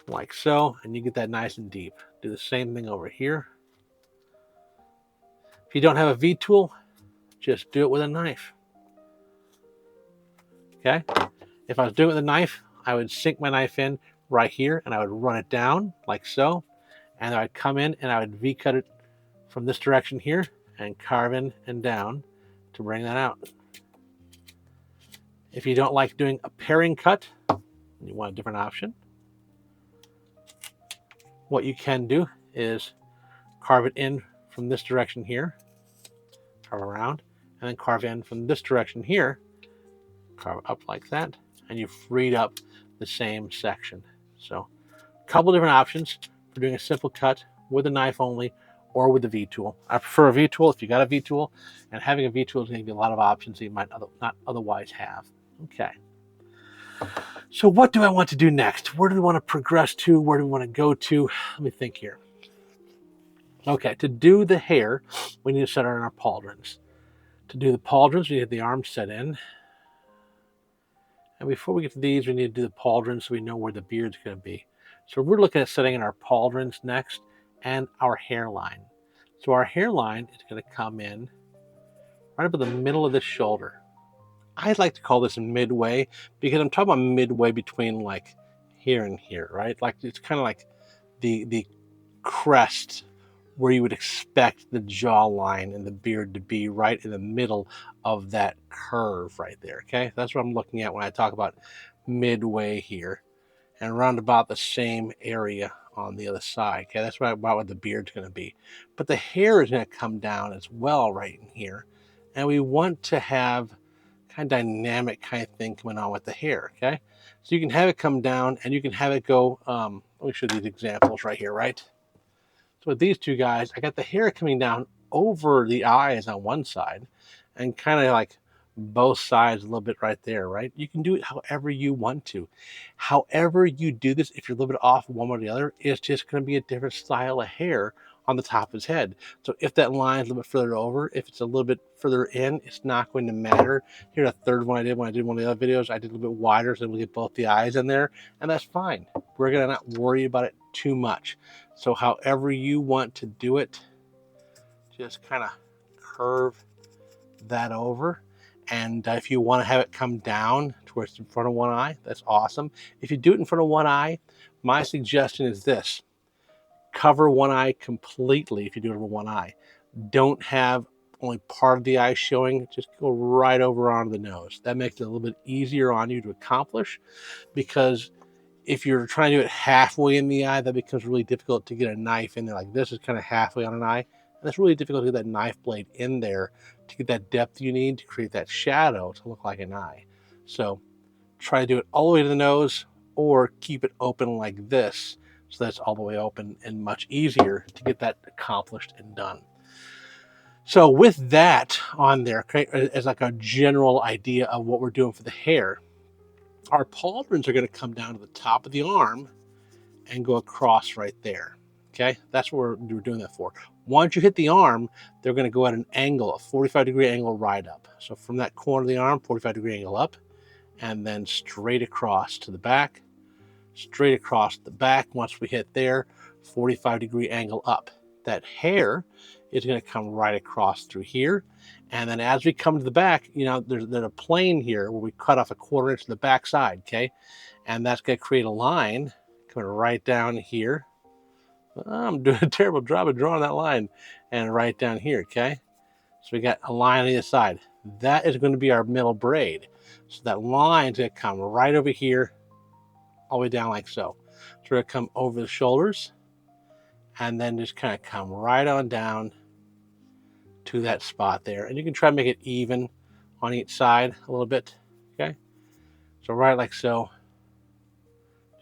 like so, and you get that nice and deep. Do the same thing over here. If you don't have a V-tool, just do it with a knife. Okay? If I was doing it with a knife, I would sink my knife in right here, and I would run it down, like so, and I'd come in and I would V-cut it from this direction here, and carve in and down to bring that out. If you don't like doing a paring cut, you want a different option, what you can do is carve it in from this direction here, carve around, and then carve in from this direction here, carve up like that, and you've freed up the same section. So a couple different options for doing a simple cut with a knife only or with a V-tool. I prefer a V-tool if you got a V-tool, and having a V-tool is going to give you a lot of options that you might not otherwise have. Okay. So what do I want to do next? Where do we want to progress to? Where do we want to go to? Let me think here. Okay, to do the hair, we need to set on our pauldrons. To do the pauldrons, we need the arm set in. And before we get to these, we need to do the pauldrons so we know where the beard's going to be. So we're looking at setting in our pauldrons next and our hairline. So our hairline is going to come in right up in the middle of the shoulder. I like to call this midway because I'm talking about midway between like here and here, right? Like it's kind of like the crest where you would expect the jawline and the beard to be, right in the middle of that curve right there. Okay, that's what I'm looking at when I talk about midway here, and around about the same area on the other side. Okay, that's about what the beard's going to be, but the hair is going to come down as well right in here, and we want to have kind of dynamic kind of thing coming on with the hair. Okay, so you can have it come down and you can have it go. Let me show these examples right here, right? So with these two guys, I got the hair coming down over the eyes on one side and kind of like both sides a little bit right there, right? You can do it however you want to. However you do this, if you're a little bit off one or the other, it's just going to be a different style of hair on the top of his head. So if that line is a little bit further over, if it's a little bit further in, it's not going to matter. Here, the third one I did when I did one of the other videos, I did a little bit wider so we get both the eyes in there, and that's fine. We're going to not worry about it too much. So however you want to do it, just kind of curve that over. And if you want to have it come down towards in front of one eye, that's awesome. If you do it in front of one eye, my suggestion is this: cover one eye completely if you do it over one eye. Don't have only part of the eye showing, just go right over onto the nose. That makes it a little bit easier on you to accomplish, because if you're trying to do it halfway in the eye, that becomes really difficult to get a knife in there. Like this is kind of halfway on an eye, and it's really difficult to get that knife blade in there to get that depth you need to create that shadow to look like an eye. So try to do it all the way to the nose, or keep it open like this, so that's all the way open and much easier to get that accomplished and done. So with that on there, as like a general idea of what we're doing for the hair, our pauldrons are going to come down to the top of the arm and go across right there. Okay, that's what we're doing that for. Once you hit the arm, they're going to go at an angle, a 45-degree angle right up. So from that corner of the arm, 45-degree angle up, and then straight across to the back, straight across the back. Once we hit there, 45-degree angle up. That hair is going to come right across through here. And then as we come to the back, you know, there's a plane here where we cut off a 1/4 inch to the back side, okay? And that's going to create a line coming right down here. I'm doing a terrible job of drawing that line. And right down here, okay? So we got a line on either side. That is going to be our middle braid. So that line is going to come right over here, all the way down like so. So we're going to come over the shoulders and then just kind of come right on down to that spot there. And you can try to make it even on each side a little bit, okay? So right like so.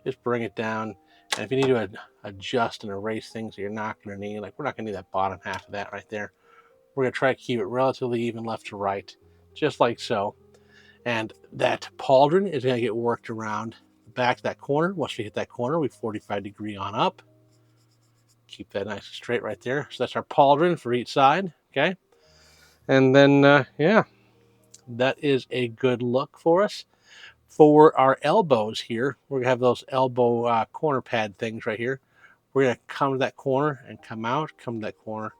Just bring it down. And if you need to adjust and erase things that you're not going to need, like we're not going to need that bottom half of that right there. We're going to try to keep it relatively even left to right, just like so. And that pauldron is going to get worked around the back of that corner. Once we hit that corner, we 45-degree on up. Keep that nice and straight right there. So that's our pauldron for each side, okay? And then, yeah, that is a good look for us. For our elbows here, we're gonna have those elbow corner pad things right here. We're gonna come to that corner and come out, come to that corner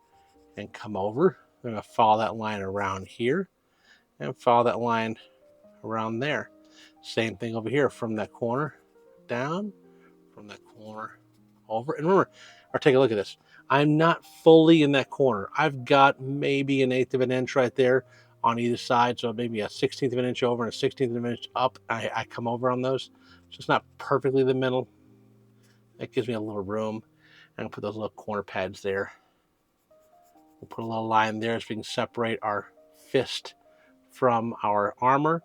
and come over. We're gonna follow that line around here and follow that line around there. Same thing over here, from that corner down, from that corner over. And remember, or take a look at this. I'm not fully in that corner. I've got maybe 1/8 of an inch right there on either side, so maybe a 1/16 of an inch over and a 1/16 of an inch up. I come over on those, so it's not perfectly the middle. That gives me a little room. I'm gonna put those little corner pads there. We'll put a little line there so we can separate our fist from our armor.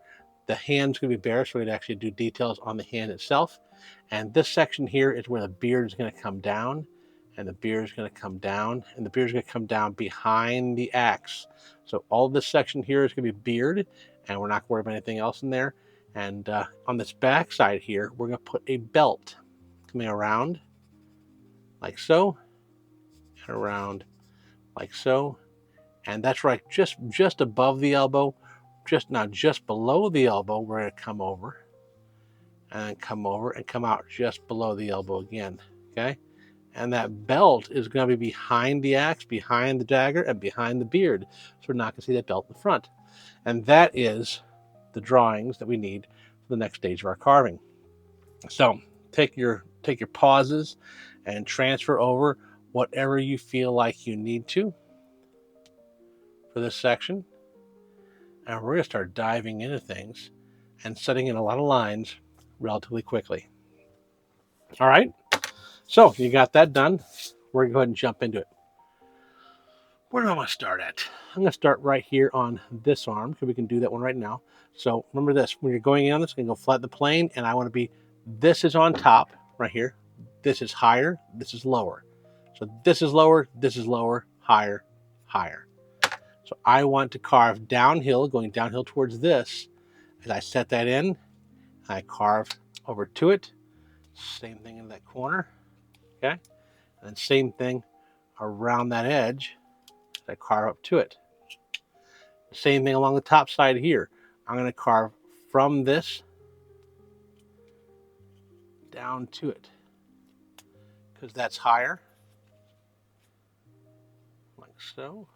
The hand's gonna be bare, so we can actually do details on the hand itself. And this section here is where the beard is gonna come down, and the beard is gonna come down, and the beard is gonna come down behind the axe. So all this section here is gonna be beard, and we're not worried about anything else in there. And on this back side here, we're gonna put a belt coming around like so, and around like so, And that's right, just above the elbow, just below the elbow, we're going to come over and come over and come out just below the elbow again, okay? And that belt is going to be behind the axe, behind the dagger, and behind the beard. So we're not going to see that belt in the front. And that is the drawings that we need for the next stage of our carving. So take your pauses and transfer over whatever you feel like you need to for this section. And we're going to start diving into things and setting in a lot of lines relatively quickly. All right, so you got that done. We're going to go ahead and jump into it. Where do I want to start at? I'm going to start right here on this arm, because we can do that one right now. So remember this, when you're going in on this, I'm going to go flat the plane, and I want to be, this is on top right here. This is higher, this is lower. So this is lower, higher, higher. So I want to carve downhill, going downhill towards this. As I set that in, I carve over to it. Same thing in that corner, okay? And then same thing around that edge. I carve up to it. Same thing along the top side here. I'm going to carve from this down to it, because that's higher, like so.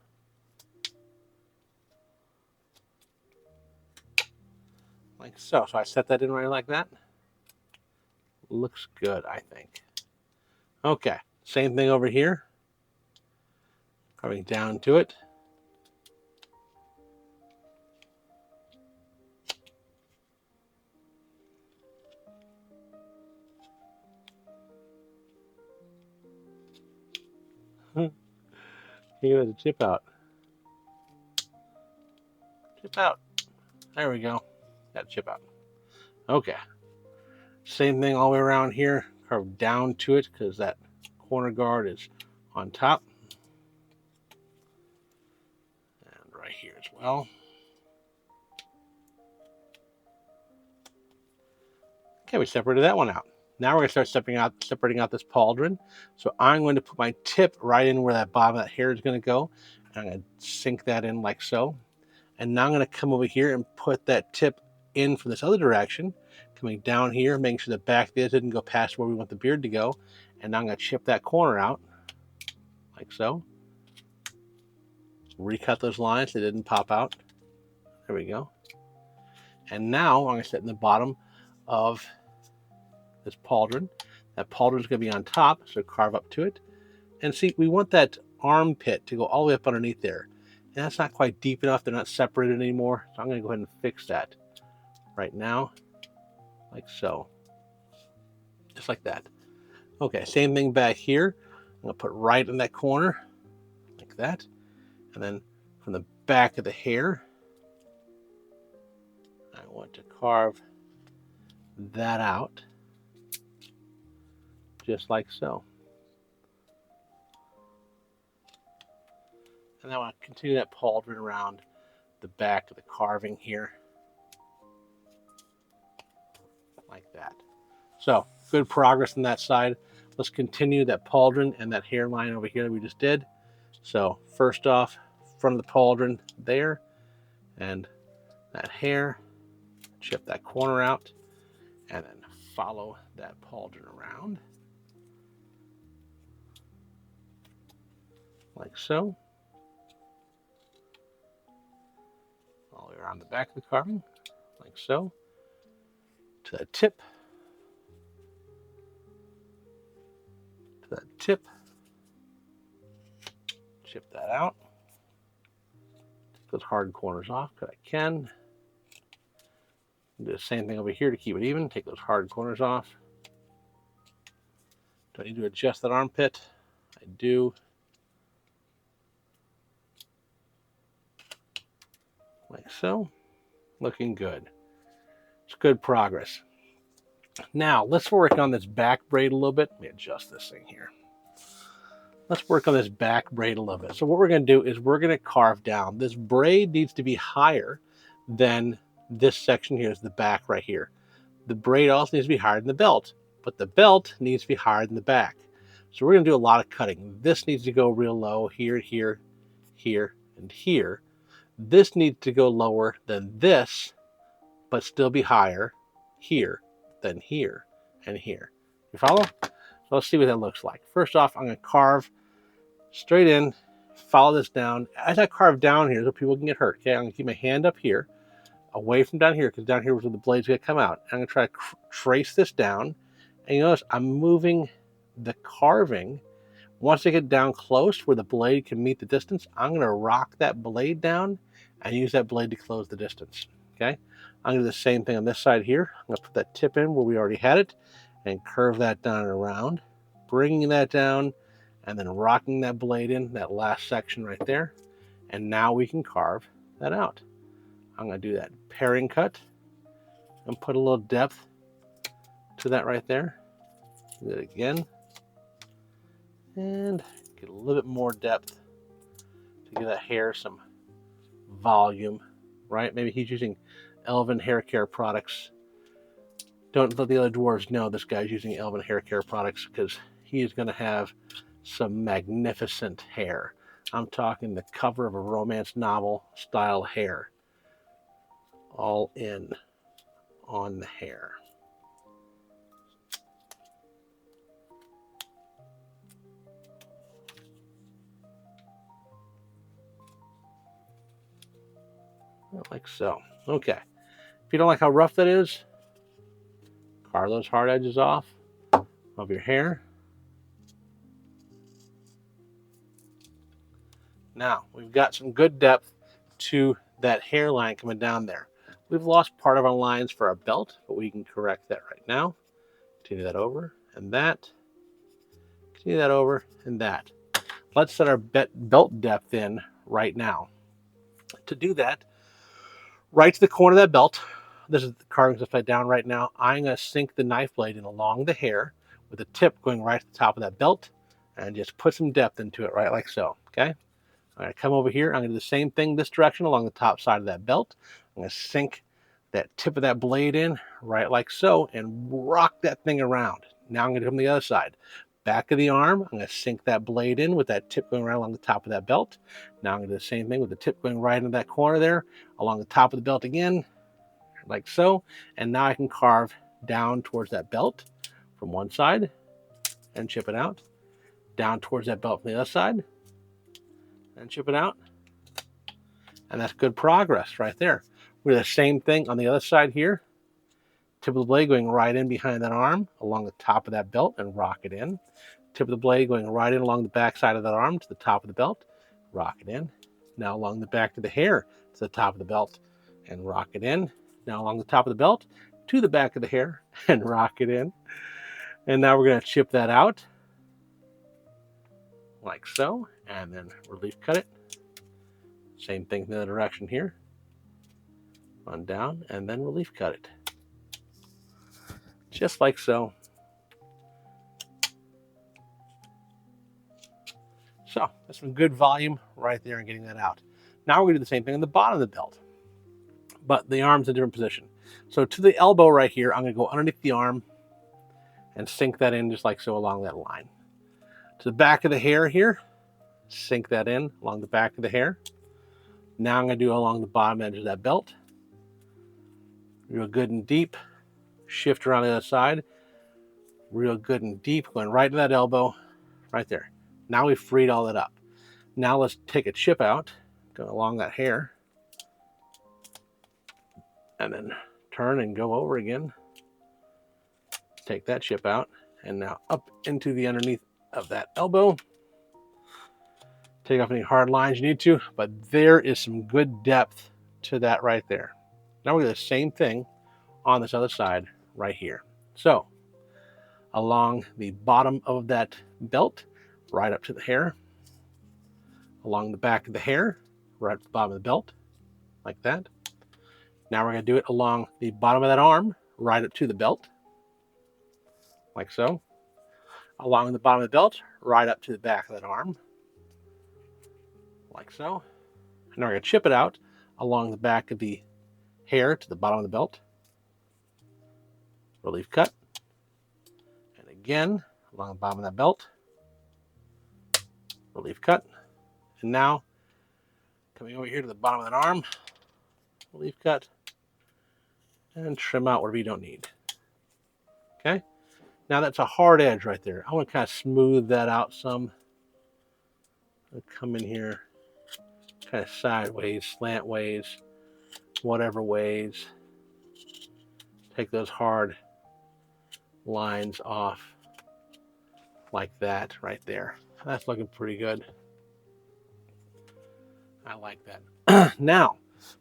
Like so. So I set that in right like that. Looks good, I think. Okay, same thing over here. Carving down to it. Here was a chip out. Chip out. There we go. Got a chip out. Okay. Same thing all the way around here. Carve down to it, because that corner guard is on top. And right here as well. Okay, we separated that one out. Now we're going to start separating out this pauldron. So I'm going to put my tip right in where that bottom of that hair is going to go. And I'm going to sink that in like so. And now I'm going to come over here and put that tip in from this other direction. Coming down here, making sure the back of this didn't go past where we want the beard to go. And now I'm going to chip that corner out like so. Recut those lines so they didn't pop out. There we go. And now I'm going to set in the bottom of this pauldron. That pauldron is going to be on top, so carve up to it. And see, we want that armpit to go all the way up underneath there. And that's not quite deep enough. They're not separated anymore. So I'm going to go ahead and fix that right now, like so. Just like that. Okay, same thing back here. I'm going to put right in that corner, like that. And then from the back of the hair, I want to carve that out, just like so. And I want to continue that pauldron around the back of the carving here, like that. So good progress on that side. Let's continue that pauldron and that hairline over here that we just did. So first off, front of the pauldron there, and that hair, chip that corner out, and then follow that pauldron around, like so. All the way around the back of the carving, like so, to that tip, chip that out, take those hard corners off because I can. Do the same thing over here to keep it even, take those hard corners off. Do I need to adjust that armpit? I do. Like so. Looking good. It's good progress. Now, let's work on this back braid a little bit. Let me adjust this thing here. Let's work on this back braid a little bit. So what we're going to do is we're going to carve down. This braid needs to be higher than this section here, is the back right here. The braid also needs to be higher than the belt, but the belt needs to be higher than the back. So we're going to do a lot of cutting. This needs to go real low, here, here, here, and here. This needs to go lower than this, but still be higher here than here and here. You follow? So let's see what that looks like. First off, I'm going to carve straight in, follow this down. As I carve down here, so people can get hurt, okay, I'm going to keep my hand up here, away from down here, because down here is where the blade's going to come out. I'm going to try to trace this down, and you notice I'm moving the carving. Once I get down close where the blade can meet the distance, I'm going to rock that blade down and use that blade to close the distance. Okay, I'm going to do the same thing on this side here. I'm going to put that tip in where we already had it and curve that down and around, bringing that down and then rocking that blade in, that last section right there. And now we can carve that out. I'm going to do that paring cut and put a little depth to that right there. Do it again. And get a little bit more depth to give that hair some volume, right? Maybe he's using Elven hair care products. Don't let the other dwarves know this guy's using Elven hair care products, because he is going to have some magnificent hair. I'm talking the cover of a romance novel style hair, all in on the hair. Like so. Okay. If you don't like how rough that is, carve those hard edges off of your hair. Now, we've got some good depth to that hairline coming down there. We've lost part of our lines for our belt, but we can correct that right now. Continue that over and that. Continue that over and that. Let's set our belt depth in right now. To do that, right to the corner of that belt, this is the carving upside down right now, I'm going to sink the knife blade in along the hair with the tip going right to the top of that belt and just put some depth into it, right like so, okay? All right, come over here. I'm going to do the same thing this direction along the top side of that belt. I'm going to sink that tip of that blade in right like so and rock that thing around. Now I'm going to come to the other side. Back of the arm, I'm going to sink that blade in with that tip going right along the top of that belt. Now I'm going to do the same thing with the tip going right into that corner there, along the top of the belt again, like so. And now I can carve down towards that belt from one side and chip it out. Down towards that belt from the other side and chip it out. And that's good progress right there. We do the same thing on the other side here. Tip of the blade going right in behind that arm along the top of that belt and rock it in. Tip of the blade going right in along the back side of that arm to the top of the belt, rock it in. Now along the back of the hair to the top of the belt and rock it in. Now along the top of the belt to the back of the hair and rock it in. And now we're going to chip that out like so, and then relief cut it. Same thing in the other direction here. On down and then relief cut it. Just like so. So that's some good volume right there and getting that out. Now we're going to do the same thing on the bottom of the belt, but the arm's in a different position. So to the elbow right here, I'm going to go underneath the arm and sink that in just like so along that line. To the back of the hair here, sink that in along the back of the hair. Now I'm going to do along the bottom edge of that belt. Real good and deep. Shift around the other side. Real good and deep, going right to that elbow, right there. Now we've freed all that up. Now let's take a chip out, go along that hair, and then turn and go over again. Take that chip out, and now up into the underneath of that elbow. Take off any hard lines you need to, but there is some good depth to that right there. Now we're going to do the same thing on this other side right here. So along the bottom of that belt, right up to the hair, along the back of the hair, right up to the bottom of the belt, like that. Now we're going to do it along the bottom of that arm, right up to the belt, like so. Along the bottom of the belt, right up to the back of that arm, like so. And now we're going to chip it out along the back of the hair to the bottom of the belt. Relief cut. And again, along the bottom of that belt. Relief cut. And now Coming over here to the bottom of that arm, leaf cut, and trim out whatever you don't need. Okay, now that's a hard edge right there. I want to kind of smooth that out some. I'll come in here, kind of sideways, slant ways, whatever ways. Take those hard lines off like that right there. That's looking pretty good. I like that. Now,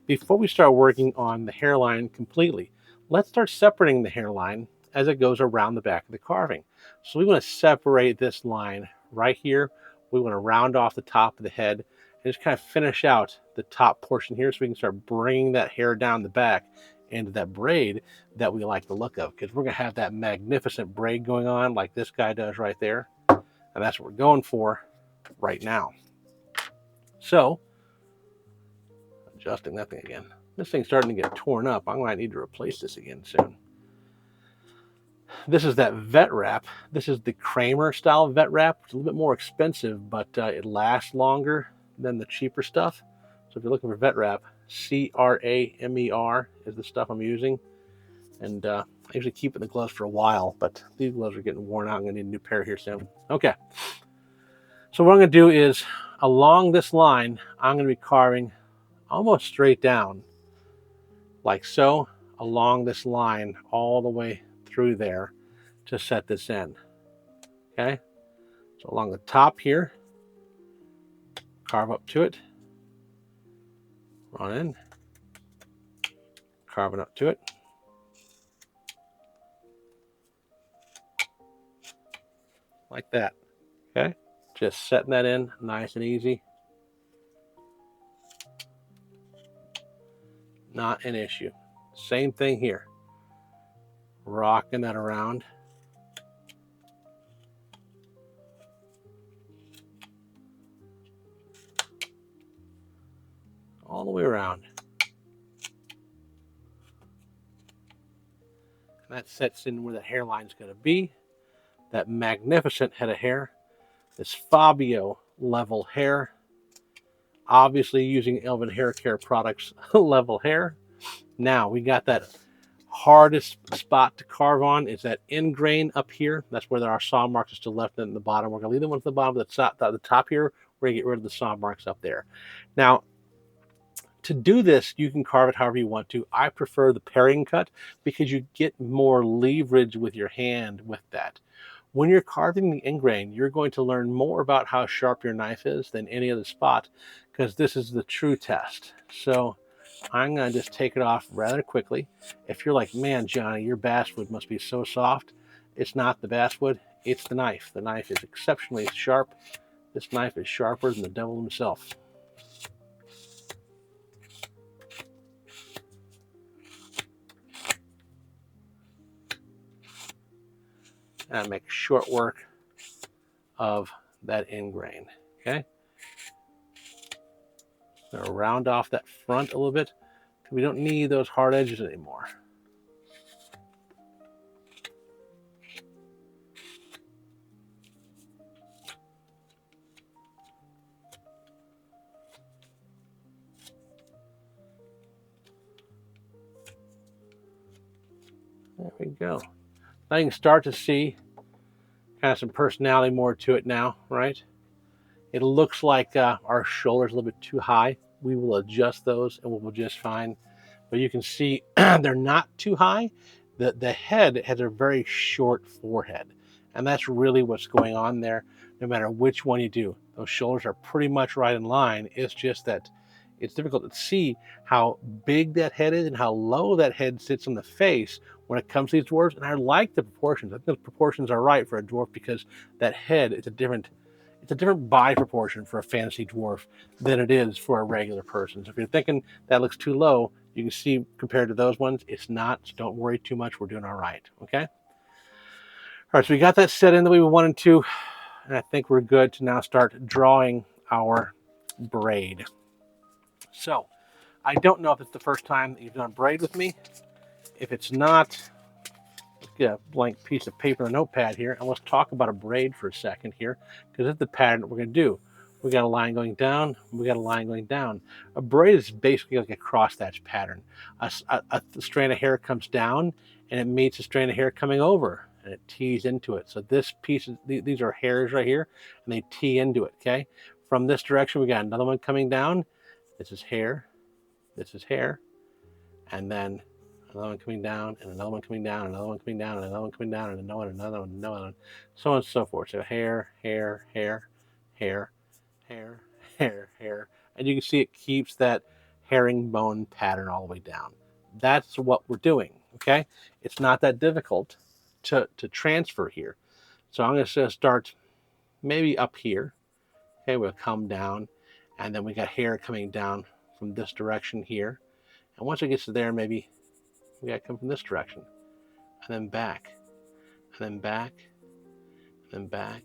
before we start working on the hairline completely, let's start separating the hairline as it goes around the back of the carving. So we want to separate this line right here. We want to round off the top of the head and just kind of finish out the top portion here so we can start bringing that hair down the back into that braid that we like the look of, because we're going to have that magnificent braid going on like this guy does right there. And that's what we're going for right now. So, adjusting that thing again. This thing's starting to get torn up. I might need to replace this again soon. This is that vet wrap. This is the Kramer style vet wrap. It's a little bit more expensive, but it lasts longer than the cheaper stuff. So if you're looking for vet wrap, Kramer is the stuff I'm using. And I usually keep it in the gloves for a while, but these gloves are getting worn out. I'm going to need a new pair here soon. Okay. So what I'm going to do is, along this line, I'm going to be carving almost straight down, like so, along this line, all the way through there to set this in. Okay? So along the top here, carve up to it, run in, carving up to it. Like that. Okay? Just setting that in nice and easy. Not an issue. Same thing here. Rocking that around. All the way around. And that sets in where the hairline's going to be. That magnificent head of hair. This Fabio level hair. Obviously using Elvin Hair Care products level hair. Now we got that hardest spot to carve on is that end grain up here. That's where there are saw marks are still left in the bottom. We're going to leave them at the bottom of the top here. We're going to get rid of the saw marks up there. Now, to do this, you can carve it however you want to. I prefer the paring cut because you get more leverage with your hand with that. When you're carving the end grain, you're going to learn more about how sharp your knife is than any other spot, because this is the true test. So I'm going to just take it off rather quickly. If you're like, man, Johnny, your basswood must be so soft. It's not the basswood, it's the knife. The knife is exceptionally sharp. This knife is sharper than the devil himself. And I make short work of that end grain. Okay? I'm going to round off that front a little bit because we don't need those hard edges anymore. There we go. Now you can start to see kind of some personality more to it now, right? It looks like our shoulder's a little bit too high. We will adjust those and we'll be just fine. But you can see they're not too high. The head has a very short forehead. And that's really what's going on there, no matter which one you do. Those shoulders are pretty much right in line. It's just that it's difficult to see how big that head is and how low that head sits on the face when it comes to these dwarves. And I like the proportions. I think the proportions are right for a dwarf because that head is a different body proportion for a fantasy dwarf than it is for a regular person. So if you're thinking that looks too low, you can see compared to those ones, it's not. So don't worry too much. We're doing all right. Okay. All right. So we got that set in the way we wanted to. And I think we're good to now start drawing our braid. So I don't know if it's the first time that you've done braid with me. If it's not, let's get a blank piece of paper and a notepad here, and let's talk about a braid for a second here, because it's the pattern that we're going to do. We got a line going down. We got a line going down. A braid is basically like a cross-stitch pattern. A strand of hair comes down and it meets a strand of hair coming over and it tees into it. So this piece, these are hairs right here and they tee into it, okay? From this direction, we got another one coming down. This is hair, this is hair, and then another one coming down, and another one coming down, another one coming down, and another one coming down, and another one, another one, another one, so on and so forth. So hair, hair, hair, hair, hair, hair, hair. And you can see it keeps that herringbone pattern all the way down. That's what we're doing, okay? It's not that difficult to transfer here. So I'm going to start maybe up here. Okay, we'll come down, and then we got hair coming down from this direction here. And once it gets to there, maybe we got to come from this direction, and then back, and then back, and then back,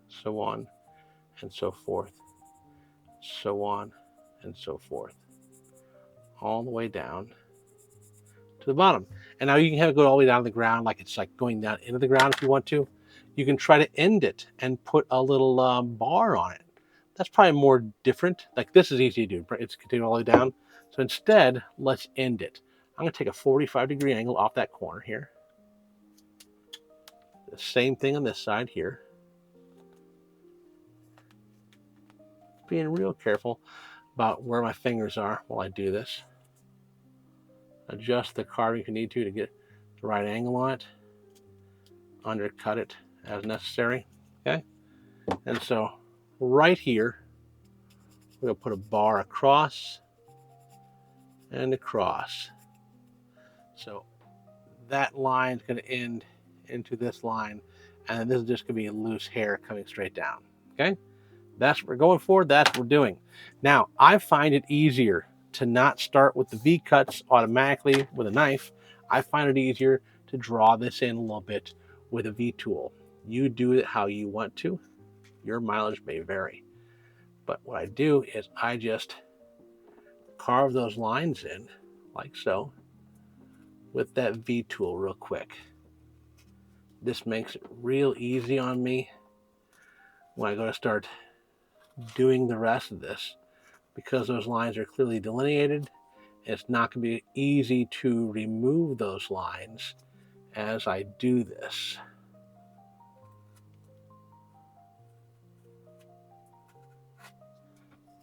so on and so forth, so on and so forth, all the way down to the bottom. And now you can have it go all the way down to the ground, like it's like going down into the ground if you want to. You can try to end it and put a little bar on it. That's probably more different. Like this is easy to do. It's continuing all the way down. So instead, let's end it. I'm going to take a 45-degree angle off that corner here. The same thing on this side here. Being real careful about where my fingers are while I do this. Adjust the carving if you need to get the right angle on it. Undercut it as necessary. Okay? And so right here, we're going to put a bar across and across. So that line is going to end into this line, and this is just going to be loose hair coming straight down. Okay? That's what we're going for. That's what we're doing. Now, I find it easier to not start with the V-cuts automatically with a knife. I find it easier to draw this in a little bit with a V-tool. You do it how you want to. Your mileage may vary. But what I do is I just carve those lines in like so with that V-tool real quick. This makes it real easy on me when I go to start doing the rest of this, because those lines are clearly delineated. It's not going to be easy to remove those lines as I do this.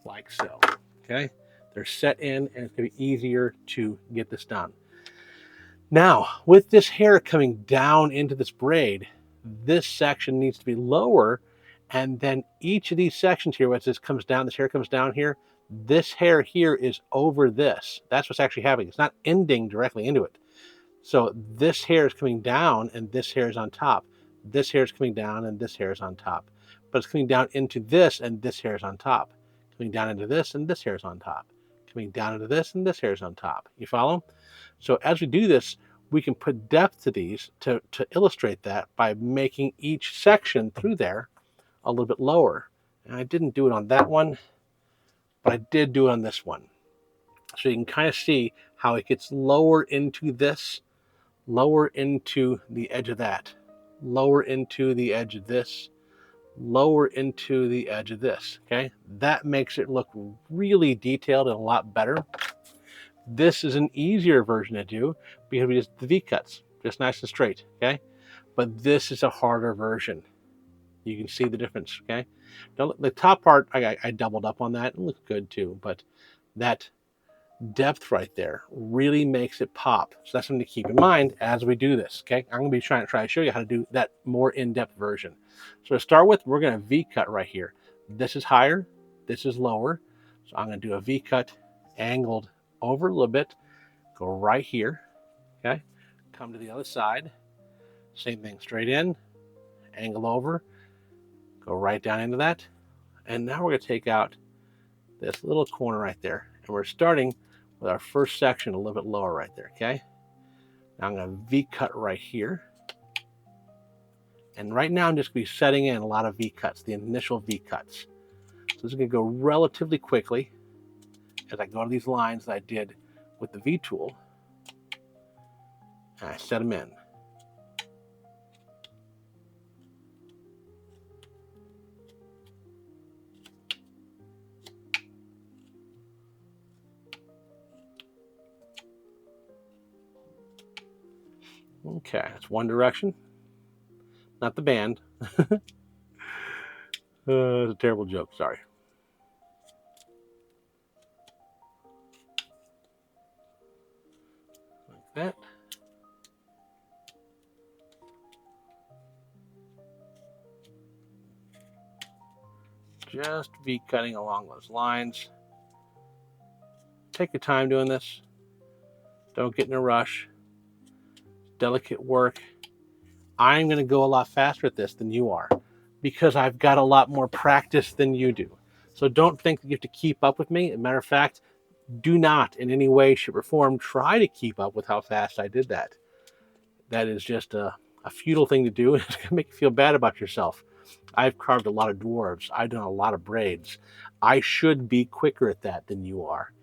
Like so, okay? They're set in and it's going to be easier to get this done. Now, with this hair coming down into this braid, this section needs to be lower, and then each of these sections here, as this comes down, this hair comes down here, this hair here is over this. That's what's actually happening. It's not ending directly into it. So this hair is coming down and this hair is on top. This hair is coming down and this hair is on top. But it's coming down into this and this hair is on top. Coming down into this and this hair is on top. Coming down into this and this hair is on top. You follow? So as we do this, we can put depth to these to illustrate that by making each section through there a little bit lower. And I didn't do it on that one, but I did do it on this one. So you can kind of see how it gets lower into this, lower into the edge of that, lower into the edge of this, lower into the edge of this, okay? That makes it look really detailed and a lot better. This is an easier version to do because we just the V-cuts, just nice and straight, okay? But this is a harder version. You can see the difference, okay? Now, the top part, I doubled up on that. It looks good too, but that depth right there really makes it pop. So that's something to keep in mind as we do this, okay? I'm going to be trying to show you how to do that more in-depth version. So to start with, we're going to V-cut right here. This is higher, this is lower. So I'm going to do a V-cut angled over a little bit, go right here, okay? Come to the other side, same thing, straight in, angle over, go right down into that. And now we're going to take out this little corner right there. And we're starting with our first section a little bit lower right there, okay? Now I'm going to V-cut right here. And right now I'm just going to be setting in a lot of V-cuts, the initial V-cuts. So this is going to go relatively quickly as I go to these lines that I did with the V-tool. And I set them in. Okay, that's One Direction. Not the band. It's a terrible joke, sorry. Like that. Just V-cutting along those lines. Take your time doing this. Don't get in a rush. Delicate work. I'm going to go a lot faster at this than you are because I've got a lot more practice than you do. So don't think that you have to keep up with me. As a matter of fact, do not in any way, shape, or form try to keep up with how fast I did that. That is just a futile thing to do. It's going to make you feel bad about yourself. I've carved a lot of dwarves. I've done a lot of braids. I should be quicker at that than you are.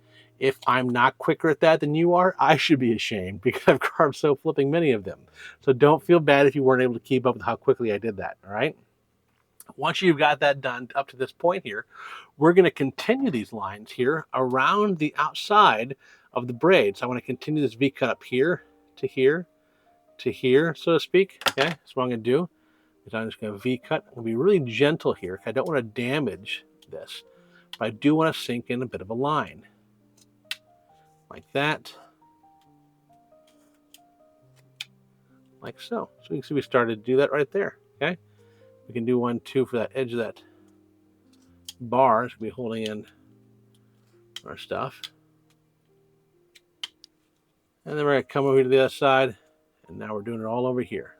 If I'm not quicker at that than you are, I should be ashamed because I've carved so flipping many of them. So don't feel bad if you weren't able to keep up with how quickly I did that, all right? Once you've got that done up to this point here, we're going to continue these lines here around the outside of the braid. So I want to continue this V cut up here to here to here, so to speak. Okay, that's what I'm going to do. I'm just going to V cut. I'm going to be really gentle here. I don't want to damage this, but I do want to sink in a bit of a line. Like that. Like so. So you can see we started to do that right there. Okay. We can do 1, 2 for that edge of that bar. It's going to be holding in our stuff. And then we're going to come over to the other side. And now we're doing it all over here.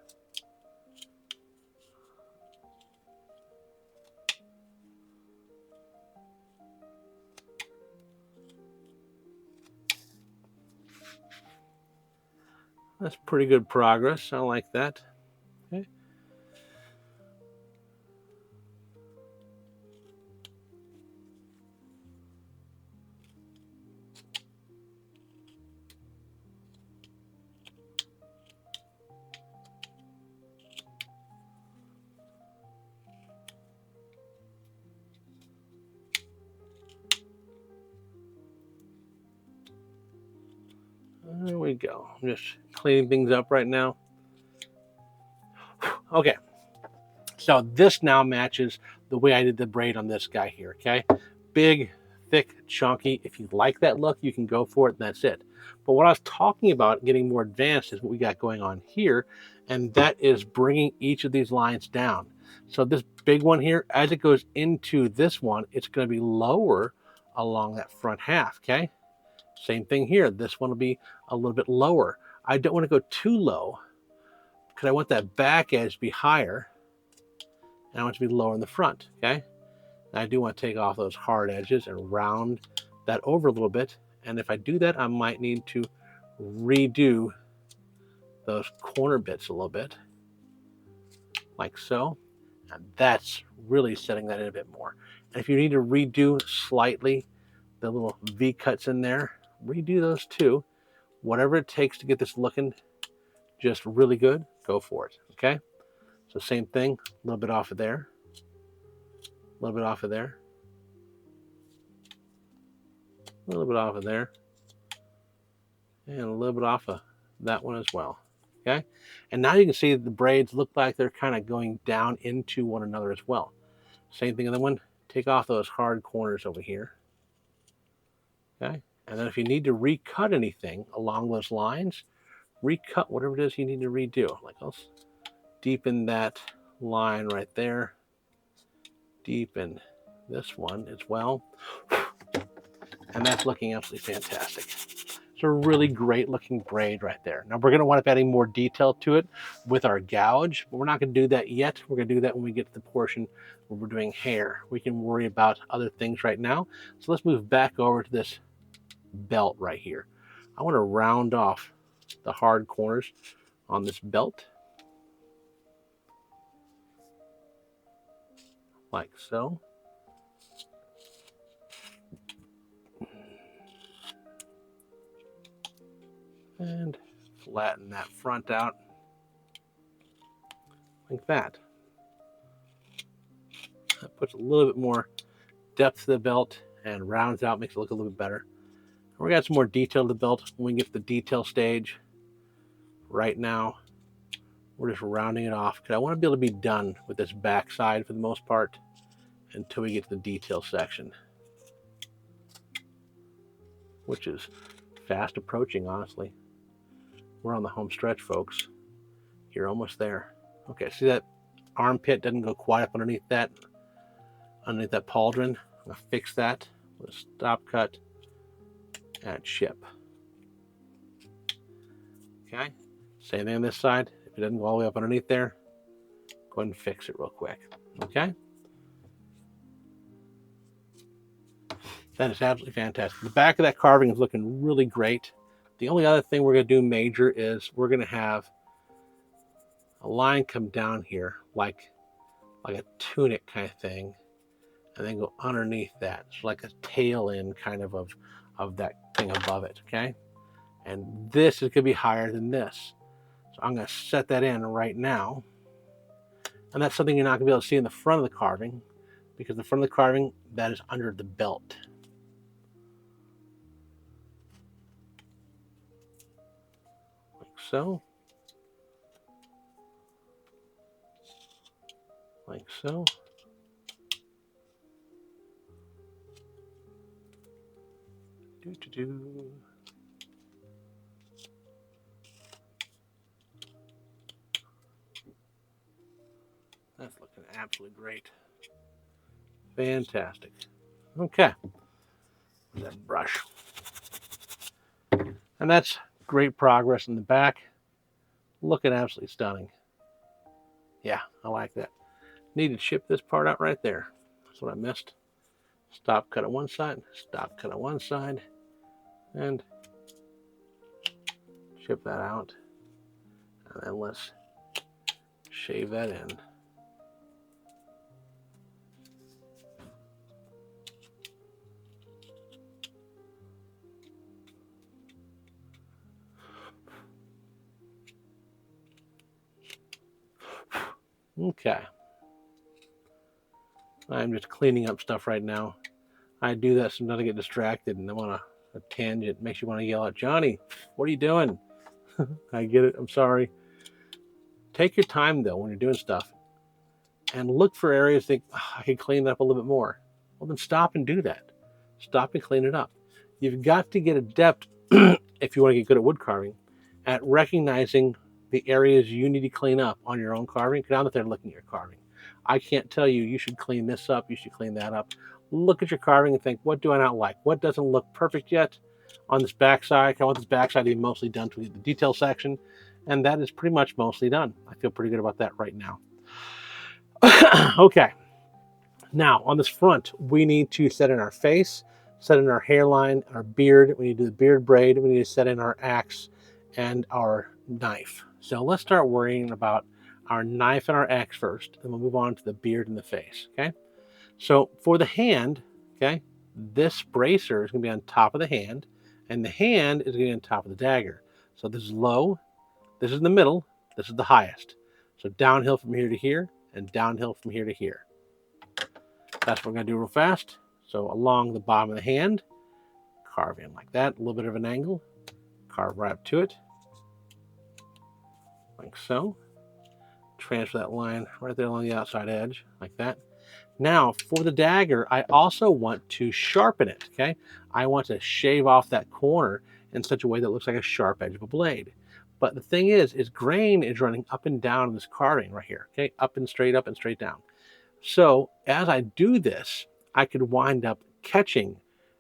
That's pretty good progress. I like that. Okay. There we go. I'm just cleaning things up right now. Okay. So this now matches the way I did the braid on this guy here, okay? Big, thick, chunky. If you like that look, you can go for it, and that's it. But what I was talking about getting more advanced is what we got going on here, and that is bringing each of these lines down. So this big one here, as it goes into this one, it's going to be lower along that front half, okay? Same thing here. This one will be a little bit lower. I don't want to go too low because I want that back edge to be higher. And I want it to be lower in the front, okay? And I do want to take off those hard edges and round that over a little bit. And if I do that, I might need to redo those corner bits a little bit, like so. And that's really setting that in a bit more. And if you need to redo slightly the little V cuts in there, redo those too. Whatever it takes to get this looking just really good, go for it, okay? So same thing, a little bit off of there, a little bit off of there, a little bit off of there, and a little bit off of that one as well, okay? And now you can see the braids look like they're kind of going down into one another as well. Same thing in the one, take off those hard corners over here, okay? And then if you need to recut anything along those lines, recut whatever it is you need to redo. Like I'll deepen that line right there, deepen this one as well, and that's looking absolutely fantastic. It's a really great looking braid right there. Now we're going to wind up adding more detail to it with our gouge, but we're not going to do that yet. We're going to do that when we get to the portion where we're doing hair. We can worry about other things right now. So let's move back over to this belt right here. I want to round off the hard corners on this belt, like so. And flatten that front out like that. That puts a little bit more depth to the belt and rounds out, makes it look a little bit better. We're gonna add some more detail to the belt when we get to the detail stage. Right now, We're just rounding it off because I want to be able to be done with this back side for the most part until we get to the detail section, which is fast approaching, honestly. We're on the home stretch, folks. You're almost there. Okay, see that armpit doesn't go quite up underneath that pauldron. I'm gonna fix that with a stop cut and chip. Okay, same thing on this side. If it doesn't go all the way up underneath there, go ahead and fix it real quick. Okay, that is absolutely fantastic. The back of that carving is looking really great. The only other thing we're gonna do major is we're gonna have a line come down here like a tunic kind of thing, and then go underneath that. It's like a tail end kind of that thing above it, okay? And this is gonna be higher than this. So I'm gonna set that in right now. And that's something you're not gonna be able to see in the front of the carving, because the front of the carving, that is under the belt. Like so. Like so. Do. That's looking absolutely great. Fantastic. Okay. That brush. And that's great progress in the back. Looking absolutely stunning. Yeah, I like that. Need to chip this part out right there. That's what I missed. Stop cut on one side, stop cut on one side, and chip that out. And then let's shave that in. Okay. I'm just cleaning up stuff right now. I do that sometimes I get distracted and I'm on a tangent. It makes you want to yell out, Johnny, what are you doing? I get it. I'm sorry. Take your time, though, when you're doing stuff and look for areas that I can clean it up a little bit more. Well, then stop and do that. Stop and clean it up. You've got to get adept, if you want to get good at wood carving, at recognizing the areas you need to clean up on your own carving, because I'm not there looking at your carving. I can't tell you, you should clean this up, you should clean that up. Look at your carving and think, what do I not like? What doesn't look perfect yet on this backside? I want this backside to be mostly done to the detail section, and that is pretty much mostly done. I feel pretty good about that right now. Okay. Now, on this front, we need to set in our face, set in our hairline, our beard. We need to do the beard braid. We need to set in our axe and our knife. So let's start worrying about our knife and our axe first, and we'll move on to the beard and the face, okay? So for the hand, okay, this bracer is going to be on top of the hand, and the hand is going to be on top of the dagger. So this is low, this is in the middle, this is the highest. So downhill from here to here, and downhill from here to here. That's what we're going to do real fast. So along the bottom of the hand, carve in like that, a little bit of an angle, carve right up to it, like so. Transfer that line right there along the outside edge, like that. Now, for the dagger, I also want to sharpen it, okay? I want to shave off that corner in such a way that looks like a sharp edge of a blade. But the thing is grain is running up and down in this carving right here, okay? Up and straight down. So as I do this, I could wind up catching,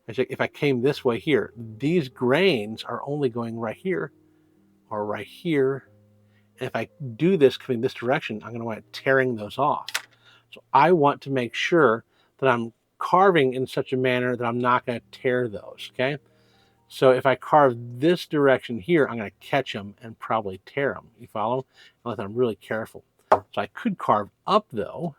if I came this way here, these grains are only going right here or right here. And if I do this coming this direction, I'm going to wind up tearing those off. So I want to make sure that I'm carving in such a manner that I'm not going to tear those, okay? So if I carve this direction here, I'm going to catch them and probably tear them. You follow? Unless I'm really careful. So I could carve up, though,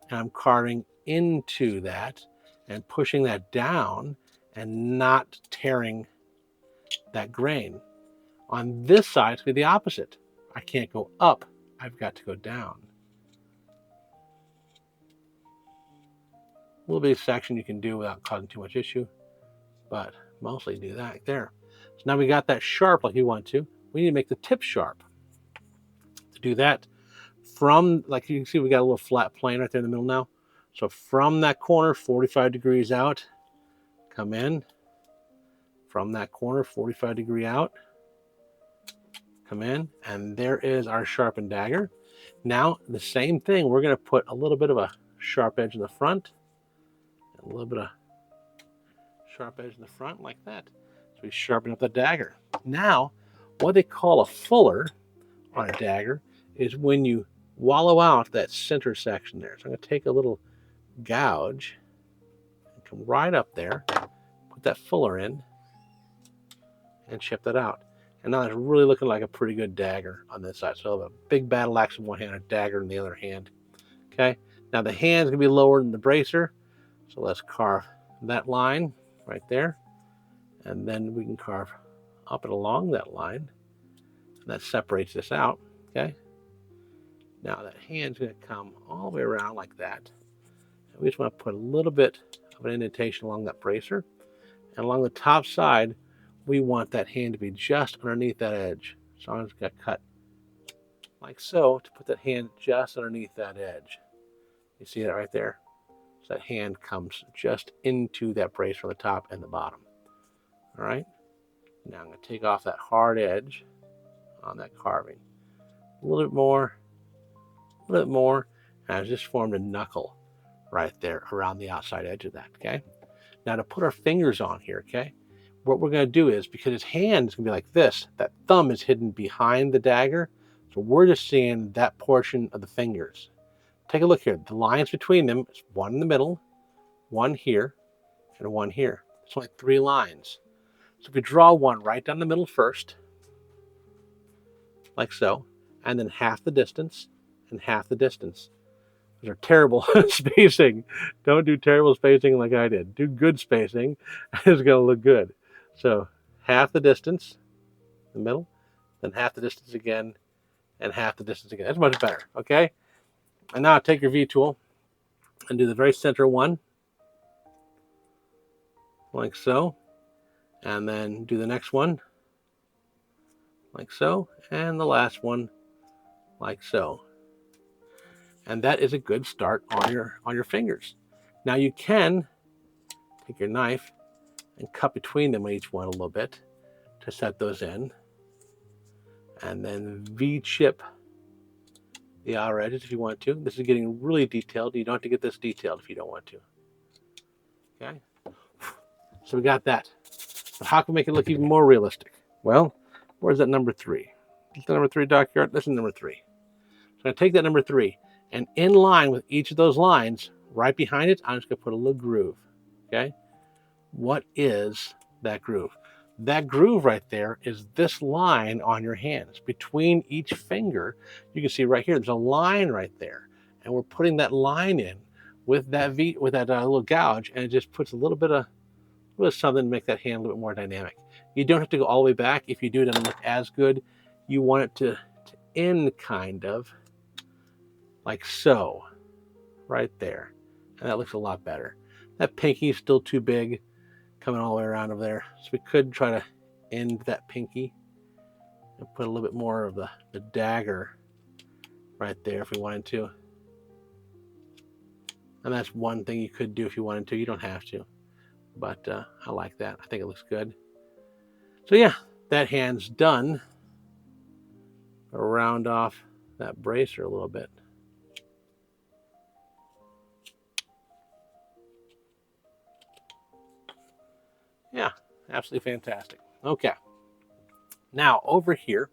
and I'm carving into that and pushing that down and not tearing that grain. On this side, it's going to be the opposite. I can't go up. I've got to go down. A little bit of section you can do without causing too much issue, but mostly do that there. So now we got that sharp like we want to. We need to make the tip sharp. To Do that from, like you can see, we got a little flat plane right there in the middle now. So from that corner, 45 degrees out, come in. From that corner, 45 degree out, come in, and there is our sharpened dagger. Now, the same thing, we're going to put a little bit of a sharp edge in the front, and a little bit of sharp edge in the front, like that. So we sharpen up the dagger. Now, what they call a fuller on a dagger is when you wallow out that center section there. So I'm going to take a little gouge and come right up there, put that fuller in, and chip that out. And now it's really looking like a pretty good dagger on this side. So I have a big battle axe in one hand, a dagger in the other hand. Okay, now the hand's gonna be lower than the bracer. So let's carve that line right there. And then we can carve up and along that line. And that separates this out, okay? Now that hand's gonna come all the way around like that. And we just wanna put a little bit of an indentation along that bracer. And along the top side, we want that hand to be just underneath that edge. So I'm just going to cut like so to put that hand just underneath that edge. You see that right there? So that hand comes just into that brace from the top and the bottom. All right. Now I'm going to take off that hard edge on that carving. A little bit more, a little bit more. And I just formed a knuckle right there around the outside edge of that. Okay. Now to put our fingers on here, okay, what we're going to do is, because his hand is going to be like this, that thumb is hidden behind the dagger. So we're just seeing that portion of the fingers. Take a look here. The lines between them is one in the middle, one here, and one here. It's only 3 lines. So if we draw one right down the middle first, like so, and then half the distance and half the distance. Those are terrible spacing. Don't do terrible spacing like I did. Do good spacing, and it's going to look good. So half the distance in the middle, then half the distance again, and half the distance again. That's much better, okay? And now take your V-tool and do the very center one, like so. And then do the next one, like so. And the last one, like so. And that is a good start on your fingers. Now you can take your knife and cut between them each one a little bit to set those in. And then V-chip the outer edges if you want to. This is getting really detailed. You don't have to get this detailed if you don't want to. Okay? So we got that. But how can we make it look even more realistic? Well, where's that number 3? Is that number 3, Dockyard? This is number 3. So I'm going to take that number 3, and in line with each of those lines, right behind it, I'm just going to put a little groove. Okay? What is that groove? That groove right there is this line on your hands. Between each finger, you can see right here, there's a line right there. And we're putting that line in with that little gouge, and it just puts a little bit of something to make that hand a little bit more dynamic. You don't have to go all the way back. If you do, it doesn't look as good. You want it to end kind of like so, right there. And that looks a lot better. That pinky is still too big, coming all the way around over there. So we could try to end that pinky and put a little bit more of the dagger right there if we wanted to. And that's one thing you could do if you wanted to. You don't have to. But I like that. I think it looks good. So yeah, that hand's done. I'll round off that bracer a little bit. Yeah, absolutely fantastic. Okay. Now over here,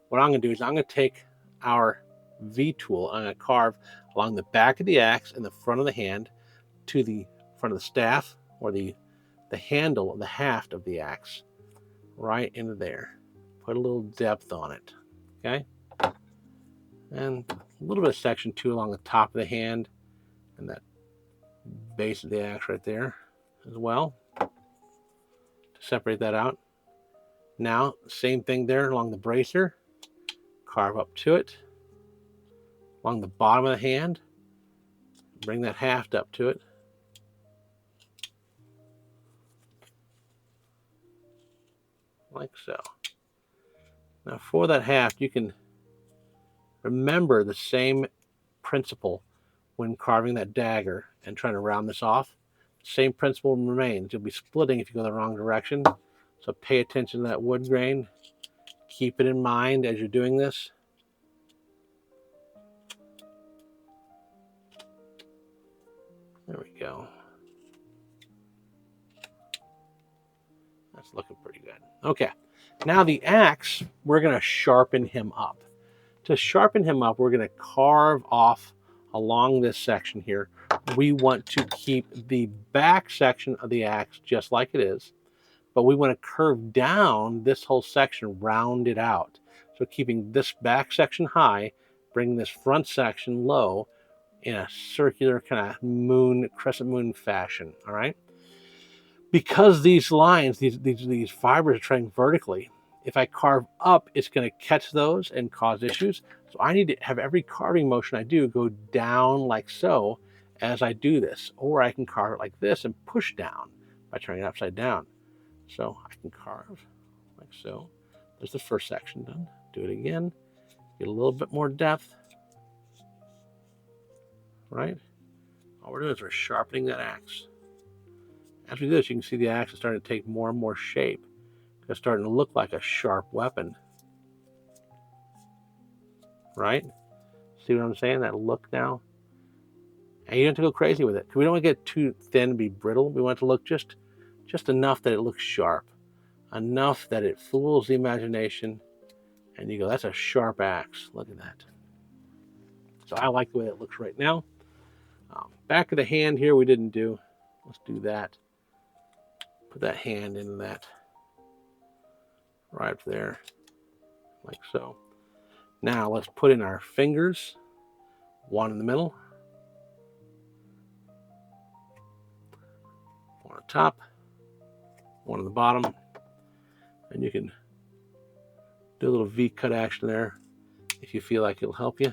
what I'm going to do is I'm going to take our V-tool. I'm going to carve along the back of the axe and the front of the hand to the front of the staff, or the handle of the haft of the axe, right into there. Put a little depth on it, okay? And a little bit of section too along the top of the hand and that base of the axe right there as well, to separate that out. Now, same thing there along the bracer. Carve up to it. Along the bottom of the hand, bring that haft up to it. Like so. Now for that haft, you can Remember the same principle when carving that dagger and trying to round this off. Same principle remains. You'll be splitting if you go the wrong direction. So pay attention to that wood grain. Keep it in mind as you're doing this. There we go. That's looking pretty good. Okay, now the axe, we're going to sharpen him up. To sharpen him up, we're going to carve off along this section here. We want to keep the back section of the axe just like it is, but we want to curve down this whole section, round it out. So keeping this back section high, bring this front section low in a circular kind of moon, crescent moon fashion, all right? Because these lines, these fibers are tracking vertically, if I carve up, it's going to catch those and cause issues. So I need to have every carving motion I do go down like so as I do this. Or I can carve it like this and push down by turning it upside down. So I can carve like so. There's the first section done. Do it again. Get a little bit more depth. Right? All we're doing is we're sharpening that axe. As we do this, you can see the axe is starting to take more and more shape. It's starting to look like a sharp weapon. Right? See what I'm saying? That look now. And you don't have to go crazy with it. We don't want to get too thin and be brittle. We want it to look just enough that it looks sharp. Enough that it fools the imagination. And you go, that's a sharp axe. Look at that. So I like the way it looks right now. Back of the hand here we didn't do. Let's do that. Put that hand in that. Right up there. Like so. Now let's put in our fingers. One in the middle. One on top. One on the bottom. And you can do a little V-cut action there if you feel like it'll help you.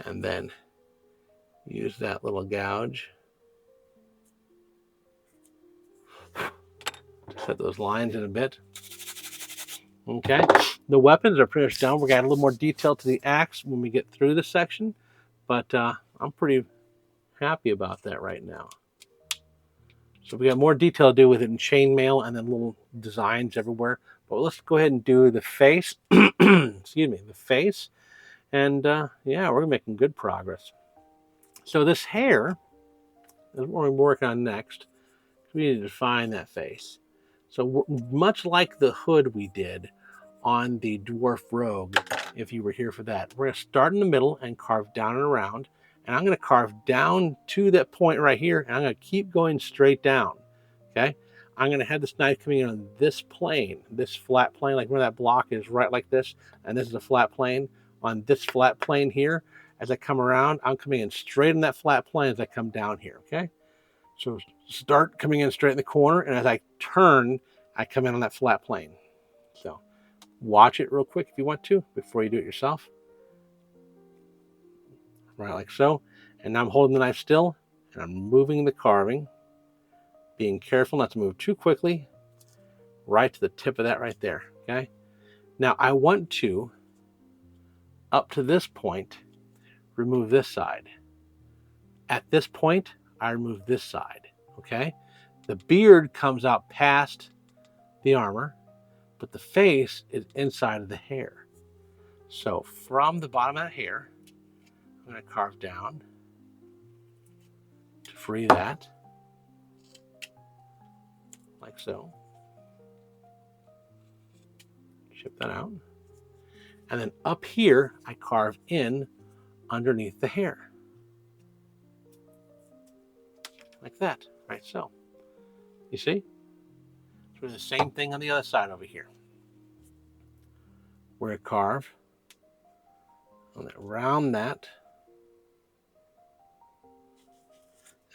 And then use that little gouge to set those lines in a bit. Okay, the weapons are pretty much done. We're going to add a little more detail to the axe when we get through this section, but I'm pretty happy about that right now. So we got more detail to do with it in chainmail and then little designs everywhere. But let's go ahead and do the face. Excuse me, the face. And yeah, we're making good progress. So this hair is what we're working on next. We need to define that face. So much like the hood we did on the Dwarf Rogue, if you were here for that, we're going to start in the middle and carve down and around. And I'm going to carve down to that point right here, and I'm going to keep going straight down. Okay? I'm going to have this knife coming in on this plane, this flat plane, like where that block is right like this, and this is a flat plane. On this flat plane here, as I come around, I'm coming in straight in that flat plane as I come down here, okay? So start coming in straight in the corner, and as I turn, I come in on that flat plane. So watch it real quick if you want to before you do it yourself. Right like so. And now I'm holding the knife still, and I'm moving the carving, being careful not to move too quickly, right to the tip of that right there, okay? Now I want to, up to this point, remove this side. At this point, I remove this side, okay? The beard comes out past the armor, but the face is inside of the hair. So from the bottom of the hair, I'm going to carve down to free that, like so. Chip that out. And then up here, I carve in underneath the hair. Like that, right so. You see? So the same thing on the other side over here. We're going to carve around that.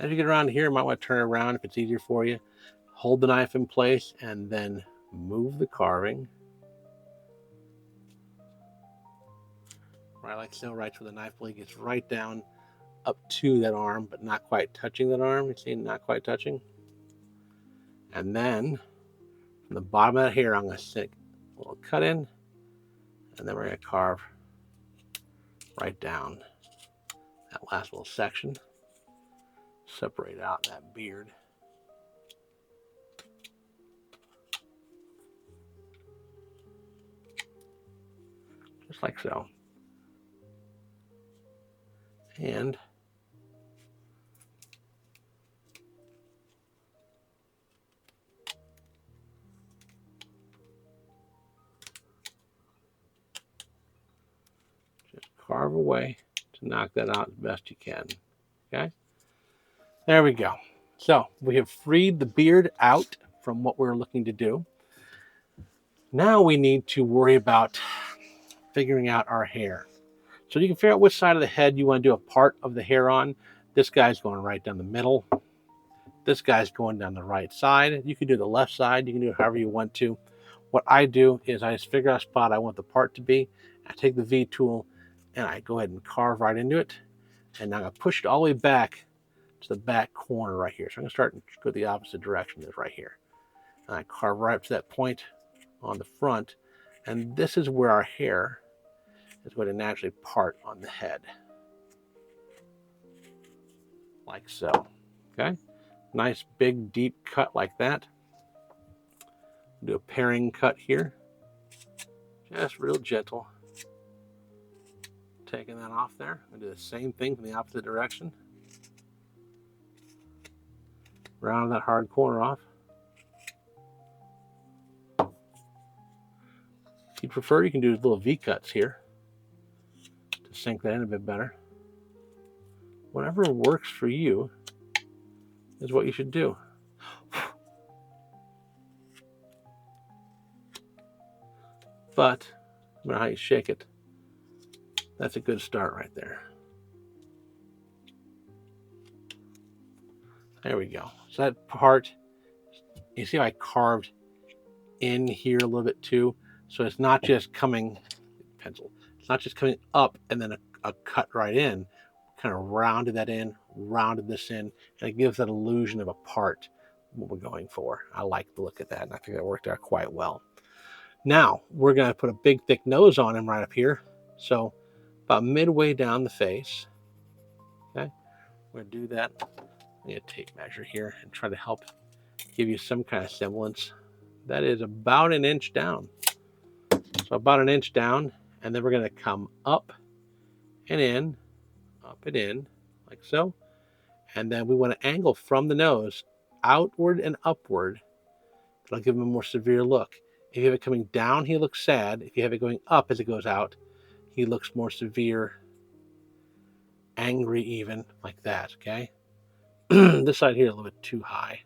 As you get around here, you might want to turn it around if it's easier for you. Hold the knife in place and then move the carving. Right like so, right so the knife blade gets right down up to that arm, but not quite touching that arm. You see, not quite touching. And then from the bottom of that hair, I'm going to stick a little cut in, and then we're going to carve right down that last little section. Separate out that beard. Just like so. And just carve away to knock that out as best you can. Okay? There we go. So we have freed the beard out from what we're looking to do. Now we need to worry about figuring out our hair. So you can figure out which side of the head you want to do a part of the hair on. This guy's going right down the middle. This guy's going down the right side. You can do the left side. You can do it however you want to. What I do is I just figure out a spot I want the part to be. I take the V tool and I go ahead and carve right into it. And now I'm going to push it all the way back to the back corner right here. So I'm going to start and go the opposite direction. Is right here. And I carve right up to that point on the front. And this is where our hair is going to naturally part on the head. Like so. Okay? Nice big deep cut like that. Do a paring cut here. Just real gentle. Taking that off there. I do the same thing from the opposite direction. Round that hard corner off. If you prefer, you can do little V cuts here to sink that in a bit better. Whatever works for you is what you should do. But no matter how you shake it, that's a good start right there. There we go. So that part, you see how I carved in here a little bit too? So it's not just coming, pencil, it's not just coming up and then a cut right in. Kind of rounded that in, rounded this in, and it gives that illusion of a part, what we're going for. I like the look at that, and I think that worked out quite well. Now, we're going to put a big, thick nose on him right up here. So, about midway down the face. Okay, we're going to do that. I need a tape measure here and try to help give you some kind of semblance. That is about an inch down. So, about an inch down, and then we're going to come up and in, up and in, like so. And then we want to angle from the nose outward and upward. That'll give him a more severe look. If you have it coming down, he looks sad. If you have it going up as it goes out, he looks more severe, angry even, like that, okay? This side here a little bit too high.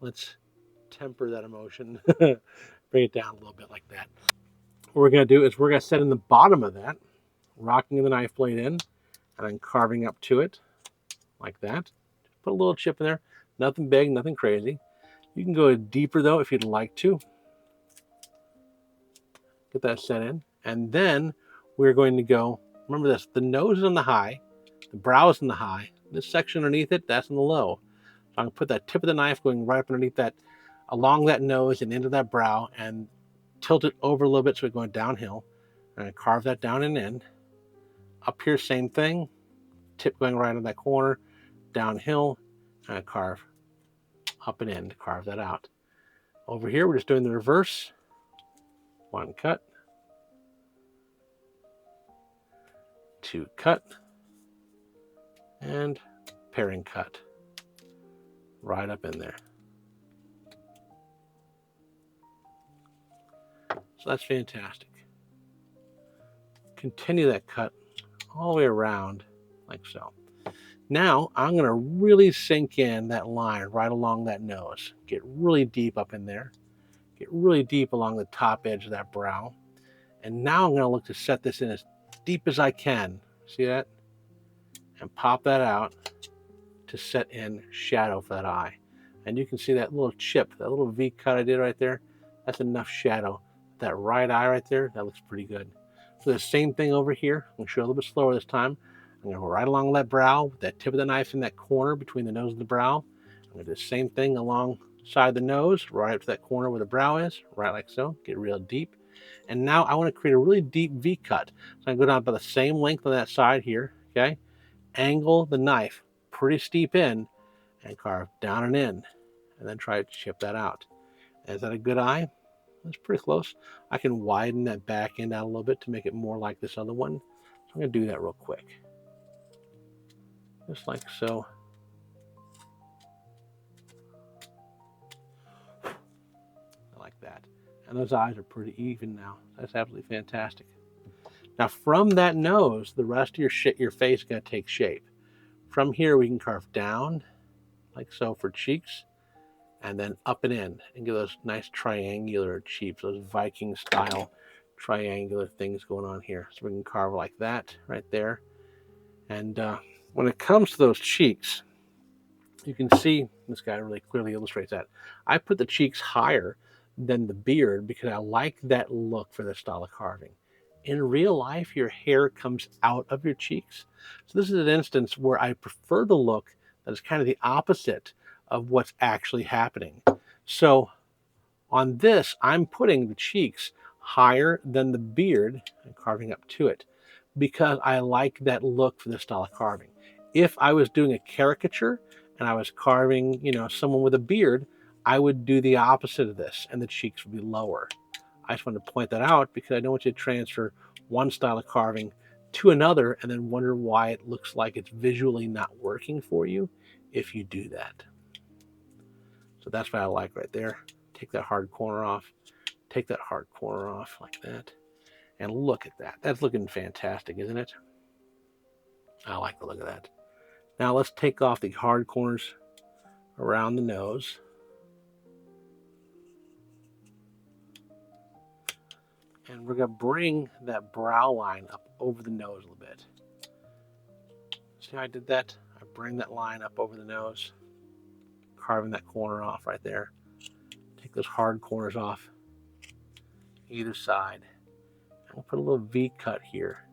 Let's temper that emotion. Bring it down a little bit like that. What we're going to do is we're going to set in the bottom of that, rocking the knife blade in, and then carving up to it like that. Put a little chip in there. Nothing big, nothing crazy. You can go deeper though if you'd like to. Get that set in. And then we're going to go, remember this, the nose is on the high, the brow is in the high. This section underneath it, that's in the low. So I'm going to put that tip of the knife going right up underneath that, along that nose and into that brow, and tilt it over a little bit so we're going downhill. And carve that down and in. Up here, same thing. Tip going right in that corner, downhill, and carve up and in to carve that out. Over here, we're just doing the reverse. One cut, two cut, and paring cut right up in there. So that's fantastic. Continue that cut all the way around like so. Now I'm going to really sink in that line right along that nose. Get really deep up in there. Get really deep along the top edge of that brow. And now I'm going to look to set this in as deep as I can. See that? And pop that out to set in shadow for that eye. And you can see that little chip, that little V cut I did right there. That's enough shadow. That right eye right there, that looks pretty good. So the same thing over here. I'm going to show a little bit slower this time. I'm going to go right along that brow with that tip of the knife in that corner between the nose and the brow. I'm going to do the same thing alongside the nose, right up to that corner where the brow is, right like so. Get real deep. And now I want to create a really deep V cut. So I'm going to go down by the same length on that side here, okay? Angle the knife pretty steep in and carve down and in, and then try to chip that out. Is that a good eye? That's pretty close. I can widen that back end out a little bit to make it more like this other one. So I'm going to do that real quick. Just like so. I like that. And those eyes are pretty even now. That's absolutely fantastic. Now from that nose, the rest of your face is going to take shape. From here, we can carve down, like so for cheeks, and then up and in, and give those nice triangular cheeks, those Viking style triangular things going on here. So we can carve like that right there. And when it comes to those cheeks, you can see this guy really clearly illustrates that. I put the cheeks higher than the beard because I like that look for this style of carving. In real life, your hair comes out of your cheeks. So this is an instance where I prefer the look that is kind of the opposite of what's actually happening. So on this, I'm putting the cheeks higher than the beard and carving up to it because I like that look for this style of carving. If I was doing a caricature and I was carving, someone with a beard, I would do the opposite of this and the cheeks would be lower. I just wanted to point that out because I don't want you to transfer one style of carving to another and then wonder why it looks like it's visually not working for you if you do that. So that's what I like right there. Take that hard corner off. Take that hard corner off like that. And look at that. That's looking fantastic, isn't it? I like the look of that. Now let's take off the hard corners around the nose. And we're going to bring that brow line up over the nose a little bit. See how I did that? I bring that line up over the nose, carving that corner off right there. Take those hard corners off either side. And we'll put a little V cut here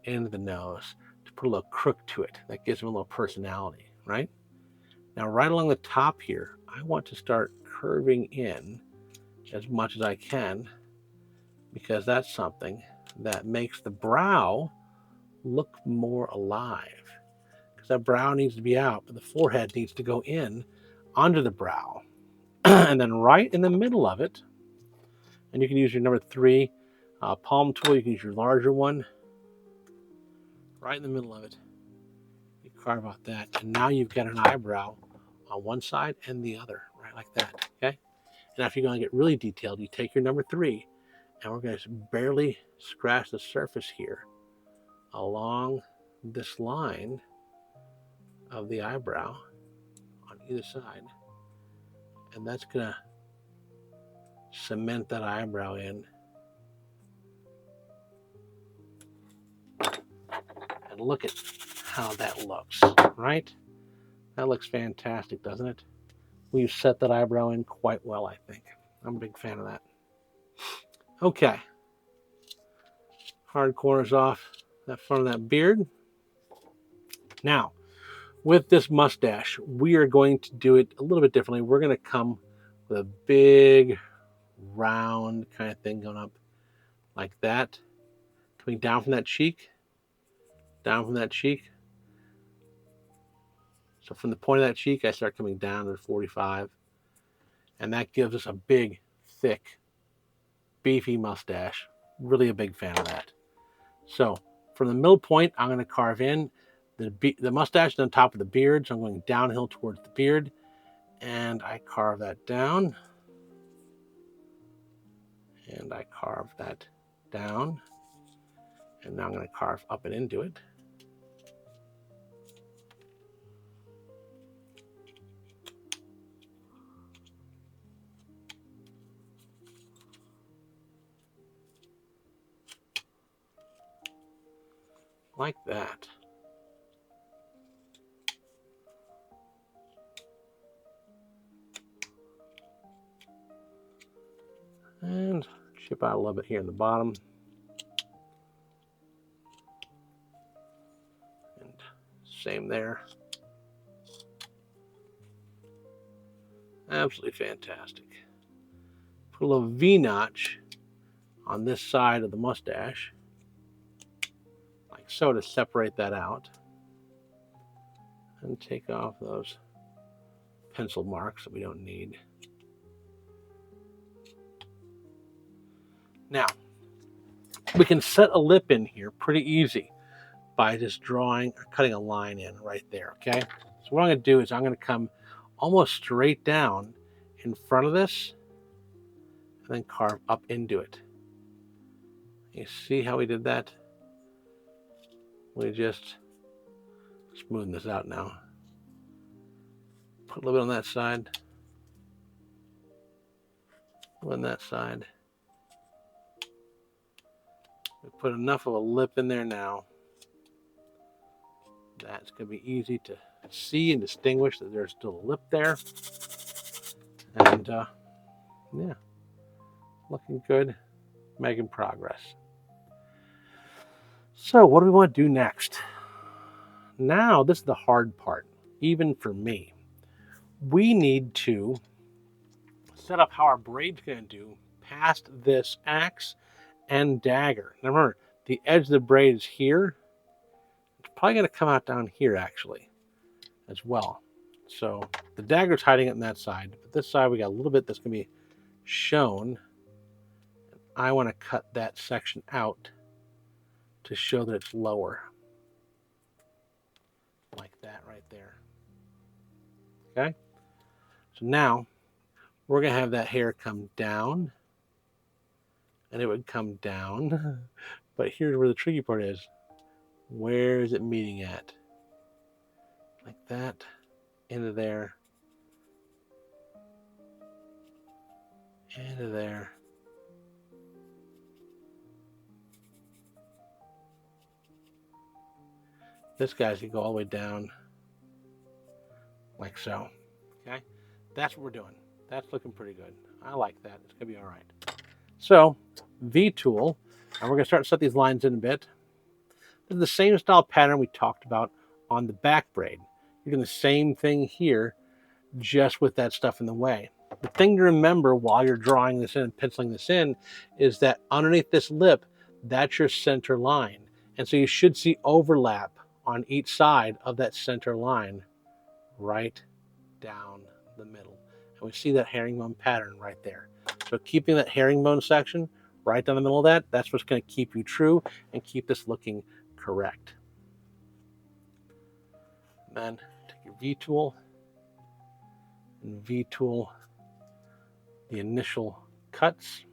into the nose to put a little crook to it. That gives them a little personality, right? Now, right along the top here, I want to start curving in as much as I can because that's something that makes the brow look more alive. Because that brow needs to be out, but the forehead needs to go in under the brow. And then right in the middle of it, and you can use your number 3 palm tool, you can use your larger one. Right in the middle of it, you carve out that, and now you've got an eyebrow on one side and the other, right like that, okay? And if you're going to get really detailed, you take your number 3, and we're going to barely scratch the surface here along this line of the eyebrow on either side. And that's going to cement that eyebrow in. And look at how that looks, right? That looks fantastic, doesn't it? We've set that eyebrow in quite well, I think. I'm a big fan of that. Okay. Hard corners off that front of that beard. Now, with this mustache, we are going to do it a little bit differently. We're going to come with a big, round kind of thing going up like that. Coming down from that cheek. Down from that cheek. So from the point of that cheek, I start coming down to 45. And that gives us a big, thick, beefy mustache. Really a big fan of that. So from the middle point, I'm going to carve in the mustache on top of the beard. So I'm going downhill towards the beard. And I carve that down. And I carve that down. And now I'm going to carve up and into it. Like that. And chip out a little bit here in the bottom. Same there. Absolutely fantastic. Put a little V-notch on this side of the mustache, like so, to separate that out. And take off those pencil marks that we don't need. Now, we can set a lip in here pretty easy by just drawing or cutting a line in right there, okay? So what I'm going to do is I'm going to come almost straight down in front of this and then carve up into it. You see how we did that? We just smoothen this out now. Put a little bit on that side. A little on that side. We put enough of a lip in there now. That's going to be easy to see and distinguish that there's still a lip there. And yeah, looking good, making progress. So what do we want to do next? Now, this is the hard part, even for me. We need to set up how our braid's going to do past this axe and dagger. Now remember, the edge of the braid is here. It's probably going to come out down here, actually, as well. So the dagger's hiding it on that side, but this side we got a little bit that's going to be shown. I want to cut that section out to show that it's lower. Like that right there. Okay? So now we're going to have that hair come down, and it would come down. But here's where the tricky part is. Where is it meeting at? Like that, into there, into there. This guy's going to go all the way down, like so. Okay? That's what we're doing. That's looking pretty good. I like that. It's going to be all right. So, V-tool, and we're going to start to set these lines in a bit. This is the same style pattern we talked about on the back braid. You're doing the same thing here, just with that stuff in the way. The thing to remember while you're drawing this in and penciling this in is that underneath this lip, that's your center line. And so you should see overlap on each side of that center line right down the middle. And we see that herringbone pattern right there. So keeping that herringbone section right down the middle of that, that's what's going to keep you true and keep this looking correct. And then take your V-tool and V-tool the initial cuts.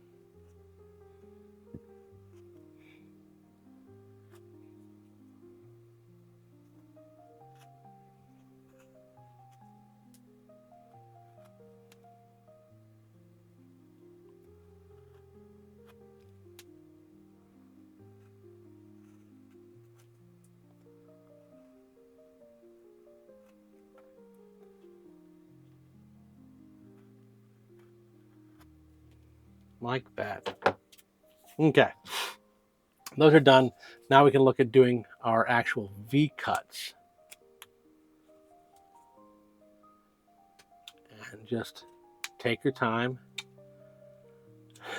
Like that. Okay, those are done. Now we can look at doing our actual V cuts. And just take your time.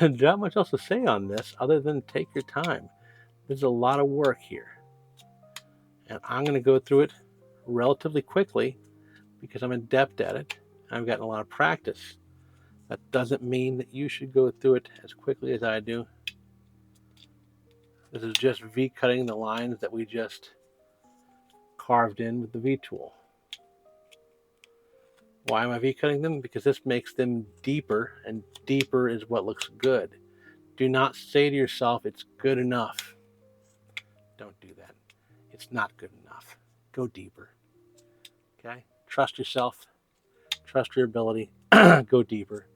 Not much else to say on this other than take your time. There's a lot of work here. And I'm going to go through it relatively quickly because I'm adept at it. I've gotten a lot of practice. That doesn't mean that you should go through it as quickly as I do. This is just V-cutting the lines that we just carved in with the V-tool. Why am I V-cutting them? Because this makes them deeper, and deeper is what looks good. Do not say to yourself, it's good enough. Don't do that. It's not good enough. Go deeper. Okay? Trust yourself. Trust your ability. Go deeper.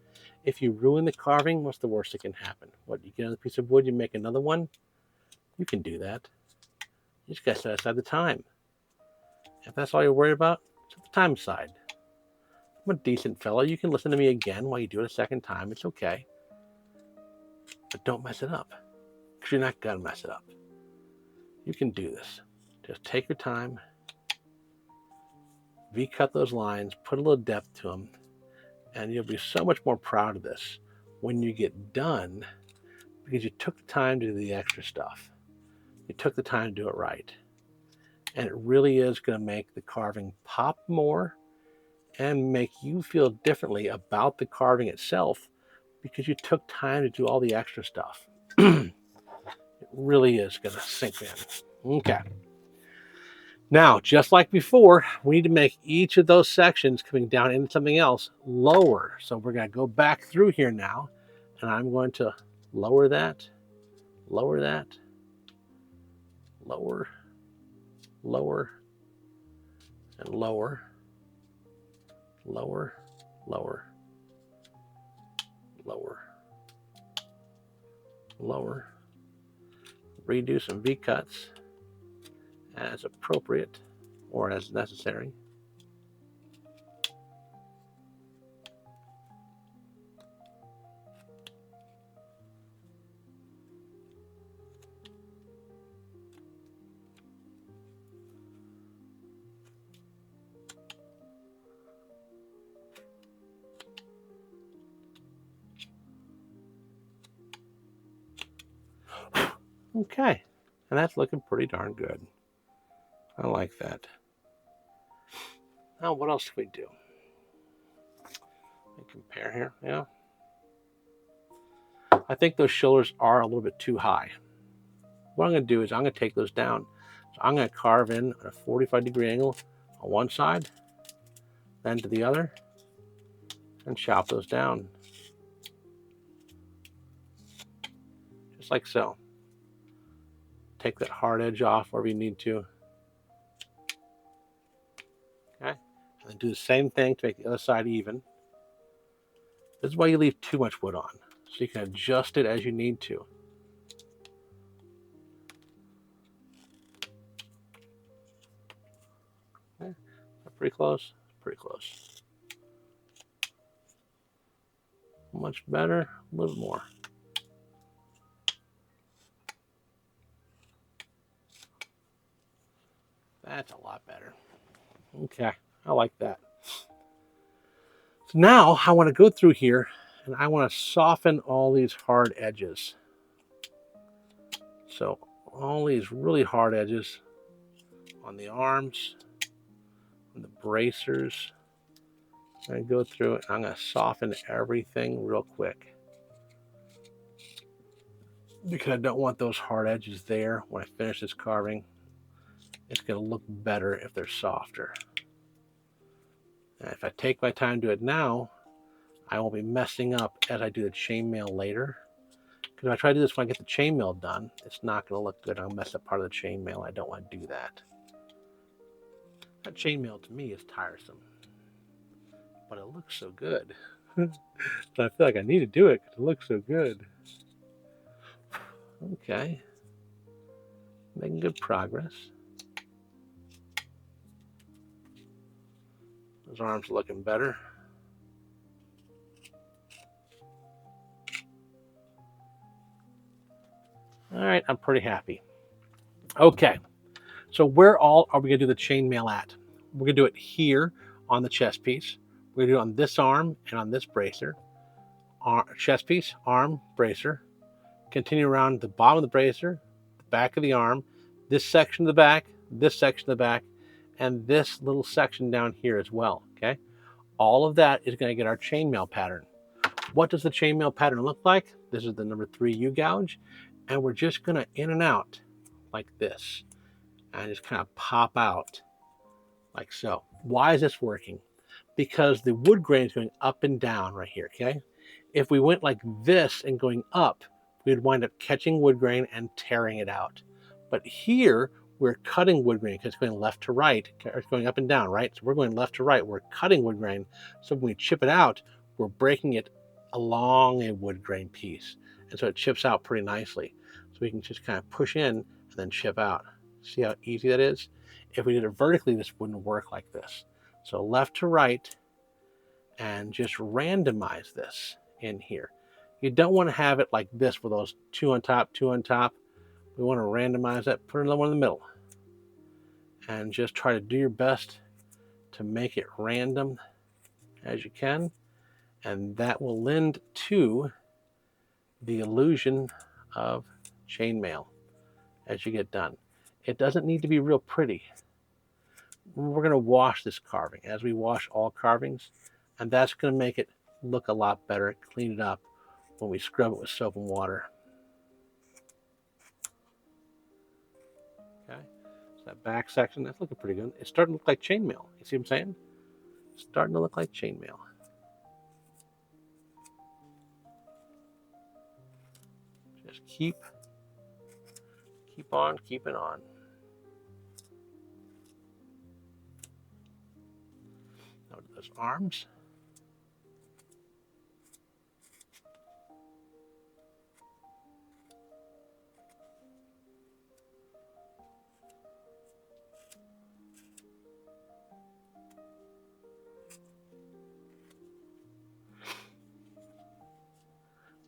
If you ruin the carving, what's the worst that can happen? What, you get another piece of wood, you make another one? You can do that. You just got to set aside the time. If that's all you're worried about, set the time aside. I'm a decent fellow. You can listen to me again while you do it a second time. It's okay. But don't mess it up. Because you're not going to mess it up. You can do this. Just take your time. V-cut those lines, put a little depth to them, and you'll be so much more proud of this when you get done because you took the time to do the extra stuff. You took the time to do it right. And it really is going to make the carving pop more and make you feel differently about the carving itself because you took time to do all the extra stuff. It really is going to sink in. Okay. Now, just like before, we need to make each of those sections coming down into something else lower. So we're going to go back through here now, and I'm going to lower that, lower that, lower, lower, and lower, lower, lower, lower, lower. Redo some V-cuts as appropriate or as necessary. Okay, and that's looking pretty darn good. I like that. Now, what else do we do? Let me compare here. Yeah. I think those shoulders are a little bit too high. What I'm going to do is I'm going to take those down. So I'm going to carve in a 45-degree angle on one side, then to the other, and chop those down. Just like so. Take that hard edge off wherever you need to. Okay, and then do the same thing to make the other side even. This is why you leave too much wood on, so you can adjust it as you need to. Okay, pretty close, pretty close. Much better, a little more. That's a lot better. Okay, I like that. So now I want to go through here and I want to soften all these hard edges. So all these really hard edges on the arms, on the bracers. I'm going to go through it. I'm going to soften everything real quick because I don't want those hard edges there when I finish this carving. It's going to look better if they're softer. And if I take my time to do it now, I won't be messing up as I do the chainmail later. Because if I try to do this when I get the chainmail done, it's not going to look good. I'll mess up part of the chainmail. I don't want to do that. That chainmail to me is tiresome. But it looks so good. So I feel like I need to do it because it looks so good. Okay. Making good progress. Those arms are looking better. All right, I'm pretty happy. Okay, so where all are we going to do the chainmail at? We're going to do it here on the chest piece. We're going to do it on this arm and on this bracer. Chest piece, arm, bracer. Continue around the bottom of the bracer, the back of the arm, this section of the back, this section of the back, and this little section down here as well, okay? All of that is going to get our chainmail pattern. What does the chainmail pattern look like? This is the number 3 U-gouge, and we're just going to in and out like this, and just kind of pop out like so. Why is this working? Because the wood grain is going up and down right here, okay? If we went like this and going up, we'd wind up catching wood grain and tearing it out. But here, we're cutting wood grain because it's going left to right, or it's going up and down, right? So we're going left to right, we're cutting wood grain. So when we chip it out, we're breaking it along a wood grain piece. And so it chips out pretty nicely. So we can just kind of push in and then chip out. See how easy that is? If we did it vertically, this wouldn't work like this. So left to right, and just randomize this in here. You don't want to have it like this with those 2 on top, 2 on top. We want to randomize that, put another one in the middle. And just try to do your best to make it random as you can, and that will lend to the illusion of chainmail as you get done. It doesn't need to be real pretty. We're going to wash this carving as we wash all carvings, and that's going to make it look a lot better, clean it up when we scrub it with soap and water. Okay, so that back section, that's looking pretty good. It's starting to look like chainmail. You see what I'm saying? It's starting to look like chainmail. Just keep on keeping on. Now to those arms.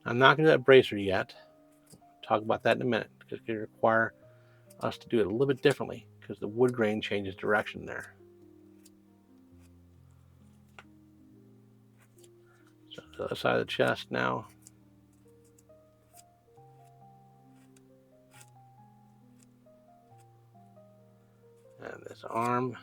I'm not going to do that bracer yet. Talk about that in a minute because it's going to require us to do it a little bit differently because the wood grain changes direction there. So the other side of the chest now. And this arm.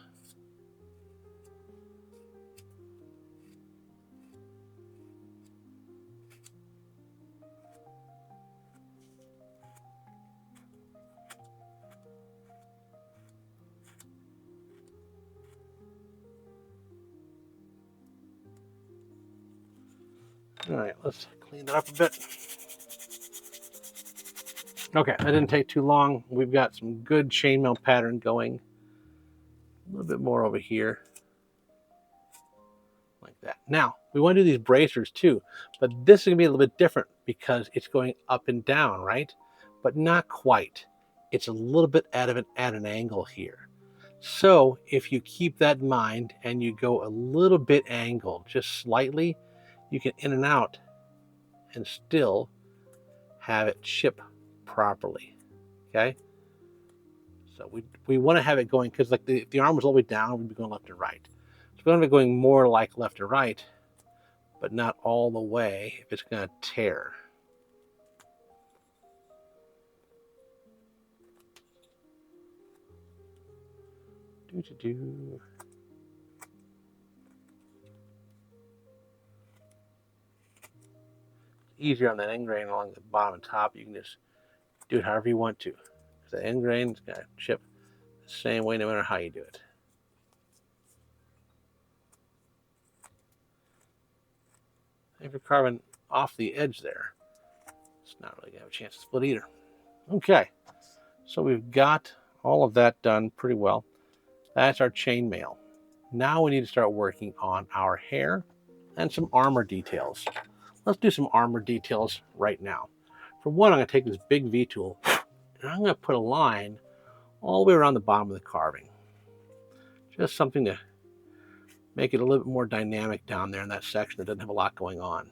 All right, let's clean that up a bit. Okay, that didn't take too long. We've got some good chainmail pattern going. A little bit more over here. Like that. Now, we want to do these bracers too, but this is going to be a little bit different because it's going up and down, right? But not quite. It's a little bit at an angle here. So if you keep that in mind and you go a little bit angled, just slightly, you can in and out and still have it chip properly, okay? So we want to have it going, because like if the arm was all the way down, we'd be going left and right. So we're going to be going more like left and right, but not all the way if it's going to tear. Do-do-do. Easier on that end grain along the bottom and top. You can just do it however you want to. The end grain is going to chip the same way no matter how you do it. If you're carving off the edge there, it's not really going to have a chance to split either. Okay, so we've got all of that done pretty well. That's our chainmail. Now we need to start working on our hair and some armor details. Let's do some armor details right now. For one, I'm going to take this big V tool and I'm going to put a line all the way around the bottom of the carving. Just something to make it a little bit more dynamic down there in that section that doesn't have a lot going on.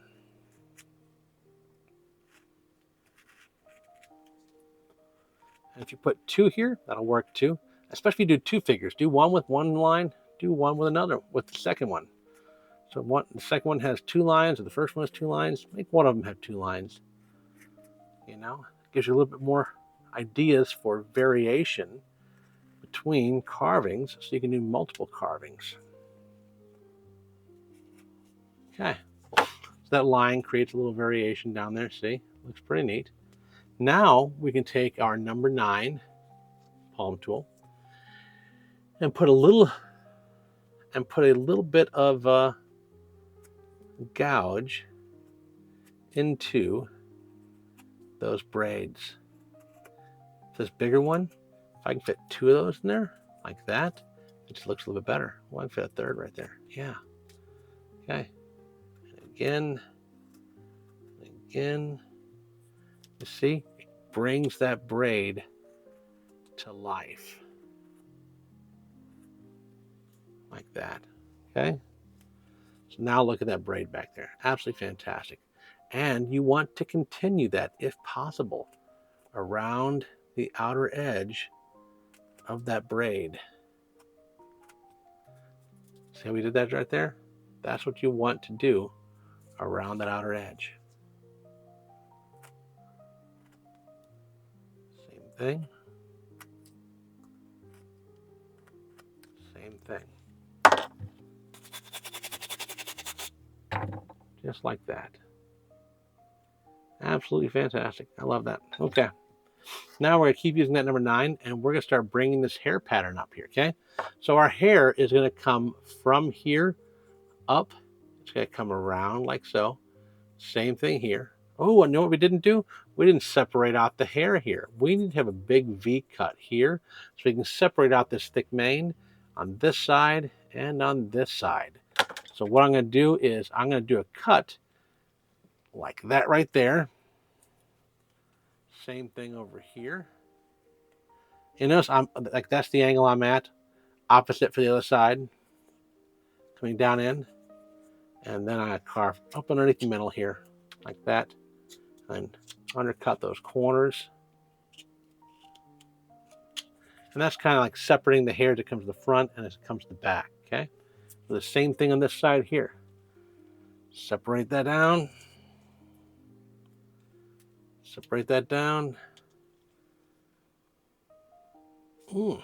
And if you put two here, that'll work too. Especially if you do two figures. Do one with one line, do one with another, with the second one. So the second one has two lines, and the first one has two lines. Make one of them have two lines. You know, it gives you a little bit more ideas for variation between carvings, so you can do multiple carvings. Okay, so that line creates a little variation down there. See, looks pretty neat. Now we can take our number 9 palm tool and put a little bit of gouge into those braids. This bigger one, if I can fit 2 of those in there like that, it just looks a little bit better. Well, I can fit a third right there. Yeah. Okay. And again. You see, it brings that braid to life. Like that. Okay. So now look at that braid back there. Absolutely fantastic. And you want to continue that, if possible, around the outer edge of that braid. See how we did that right there? That's what you want to do around that outer edge. Same thing. Same thing. Just like that. Absolutely fantastic. I love that. Okay. Now we're going to keep using that number 9, and we're going to start bringing this hair pattern up here, okay? So our hair is going to come from here up. It's going to come around like so. Same thing here. Oh, and know what we didn't do? We didn't separate out the hair here. We need to have a big V cut here so we can separate out this thick mane on this side and on this side. So what I'm going to do is I'm going to do a cut like that right there. Same thing over here. You notice I'm like, that's the angle I'm at. Opposite for the other side. Coming down in. And then I carve up underneath the middle here. Like that. And undercut those corners. And that's kind of like separating the hair that comes to the front and as it comes to the back. Okay. So the same thing on this side here. Separate that down. Separate that down. If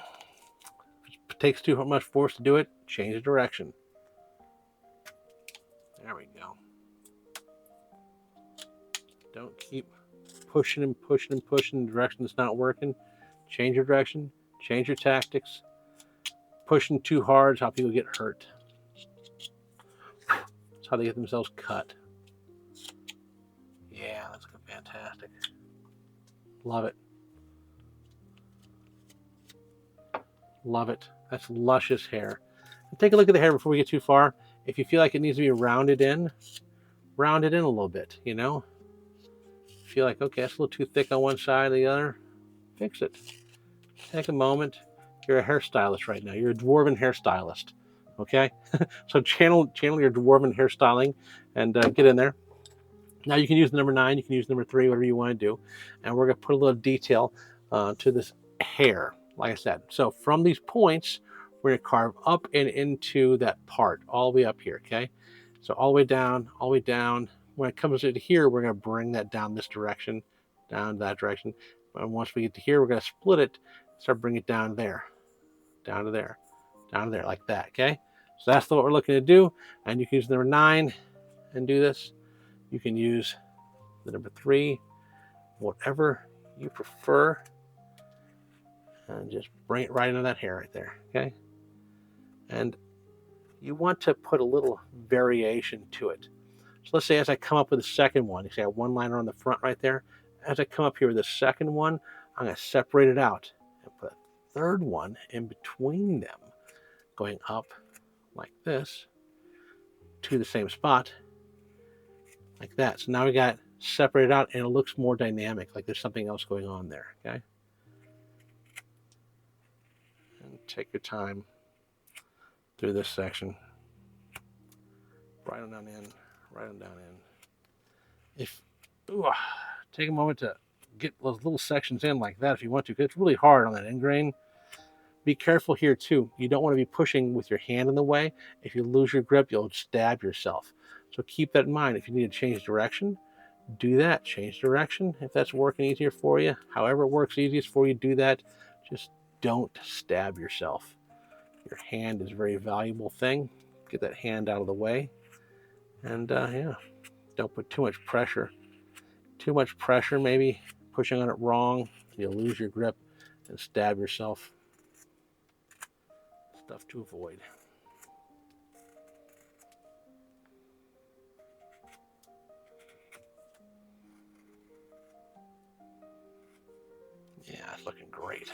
it takes too much force to do it, change the direction. There we go. Don't keep pushing and pushing and pushing in the direction that's not working. Change your direction. Change your tactics. Pushing too hard is how people get hurt. That's how they get themselves cut. Yeah, that's fantastic. Love it. Love it. That's luscious hair. And take a look at the hair before we get too far. If you feel like it needs to be rounded in a little bit, you know? Feel like, okay, that's a little too thick on one side or the other, fix it. Take a moment. You're a hairstylist right now. You're a dwarven hairstylist, okay? So channel your dwarven hairstyling and get in there. Now you can use the number 9, you can use number 3, whatever you want to do. And we're going to put a little detail to this hair, like I said. So from these points, we're going to carve up and into that part, all the way up here, okay? So all the way down, all the way down. When it comes to here, we're going to bring that down this direction, down that direction. And once we get to here, we're going to split it, start bringing it down there, down to there, down to there, like that, okay? So that's what we're looking to do. And you can use number 9 and do this. You can use the number 3, whatever you prefer. And just bring it right into that hair right there, okay? And you want to put a little variation to it. So let's say as I come up with the second one, you see I have one liner on the front right there. As I come up here with the second one, I'm going to separate it out and put a third one in between them, going up like this to the same spot, like that. So now we got separated out and it looks more dynamic, like there's something else going on there, okay? And take your time through this section. Right on down in, right on down in. Take a moment to get those little sections in like that if you want to, because it's really hard on that end grain. Be careful here too. You don't want to be pushing with your hand in the way. If you lose your grip, you'll stab yourself. So keep that in mind. If you need to change direction, do that. Change direction if that's working easier for you. However it works easiest for you, do that. Just don't stab yourself. Your hand is a very valuable thing. Get that hand out of the way. And yeah, don't put too much pressure. Too much pressure, maybe pushing on it wrong, you'll lose your grip and stab yourself. Stuff to avoid. Yeah, it's looking great.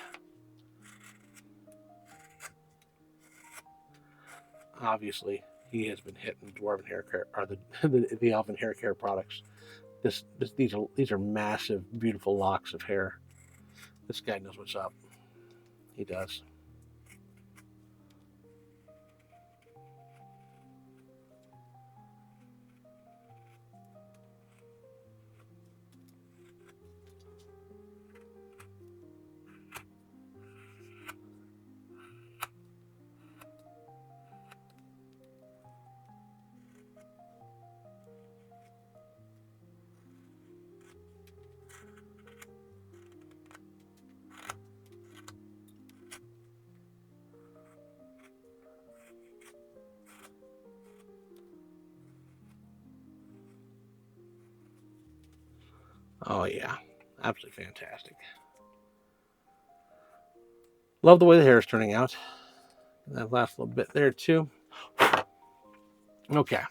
Obviously, he has been hitting Dwarven Hair Care, or the Elven Hair Care products. These are massive, beautiful locks of hair. This guy knows what's up. He does. Oh yeah, absolutely fantastic. Love the way the hair is turning out. That last little bit there too. Okay.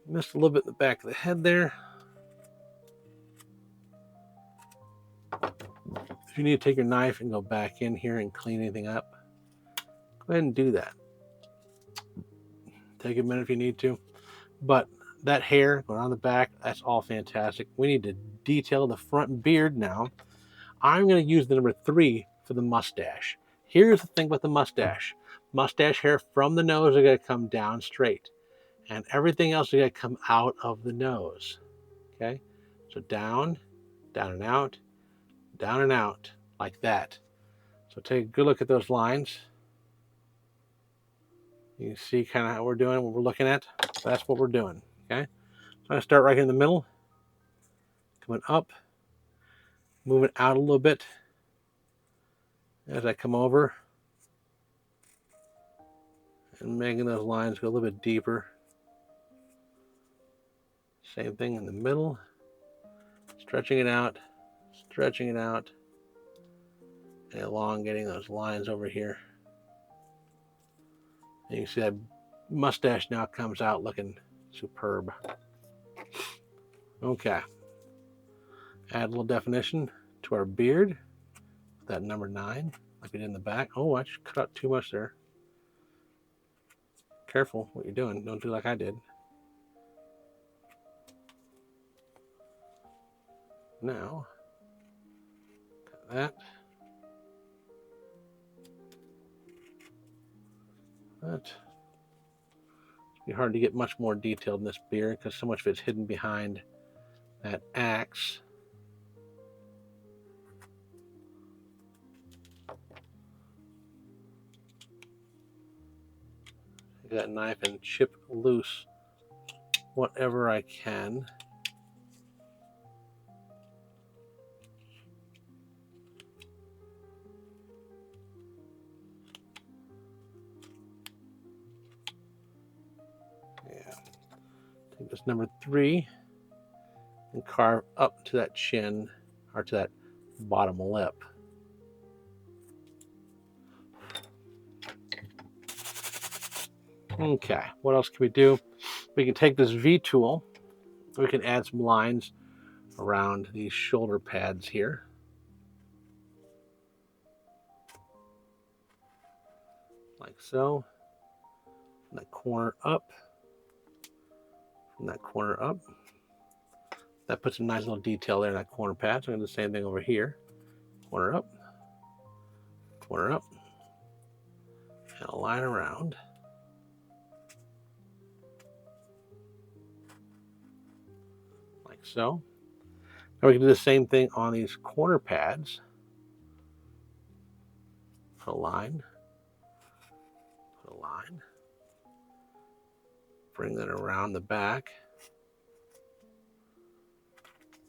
Missed a little bit in the back of the head there. If you need to take your knife and go back in here and clean anything up, go ahead and do that. Take a minute if you need to. But that hair going on the back, that's all fantastic. We need to detail the front beard now. I'm going to use the number 3 for the mustache. Here's the thing with the mustache. Mustache hair from the nose are going to come down straight. And everything else is going to come out of the nose. Okay? So down, down and out, down and out, like that. So take a good look at those lines. You can see kind of how we're doing, what we're looking at. That's what we're doing, okay? So I'm going to start right in the middle, coming up, moving out a little bit as I come over, and making those lines go a little bit deeper. Same thing in the middle, stretching it out, and elongating those lines over here. And you can see that mustache now comes out looking superb. Okay. Add a little definition to our beard with that number 9, like we did in the back. Oh, I just cut out too much there. Careful what you're doing. Don't do like I did. Now, cut that. It's be hard to get much more detailed in this beard because so much of it's hidden behind that axe. Take that knife and chip loose whatever I can. Yeah. Take this number 3 and carve up to that chin or to that bottom lip. Okay, what else can we do? We can take this V tool. We can add some lines around these shoulder pads here. Like so. From that corner up. From that corner up. That puts a nice little detail there in that corner pad. So I'm going to do the same thing over here. Corner up. Corner up. And a line around. Like so. Now we can do the same thing on these corner pads. Put a line. Put a line. Bring that around the back.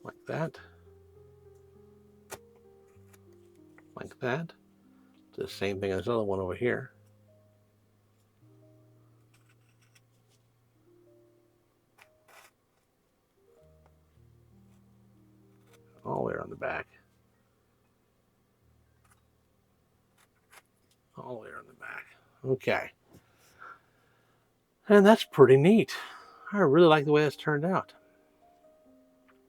Like that. Like that. Do the same thing as this other one over here. All the way around the back. All the way around the back. Okay. And that's pretty neat. I really like the way that's turned out.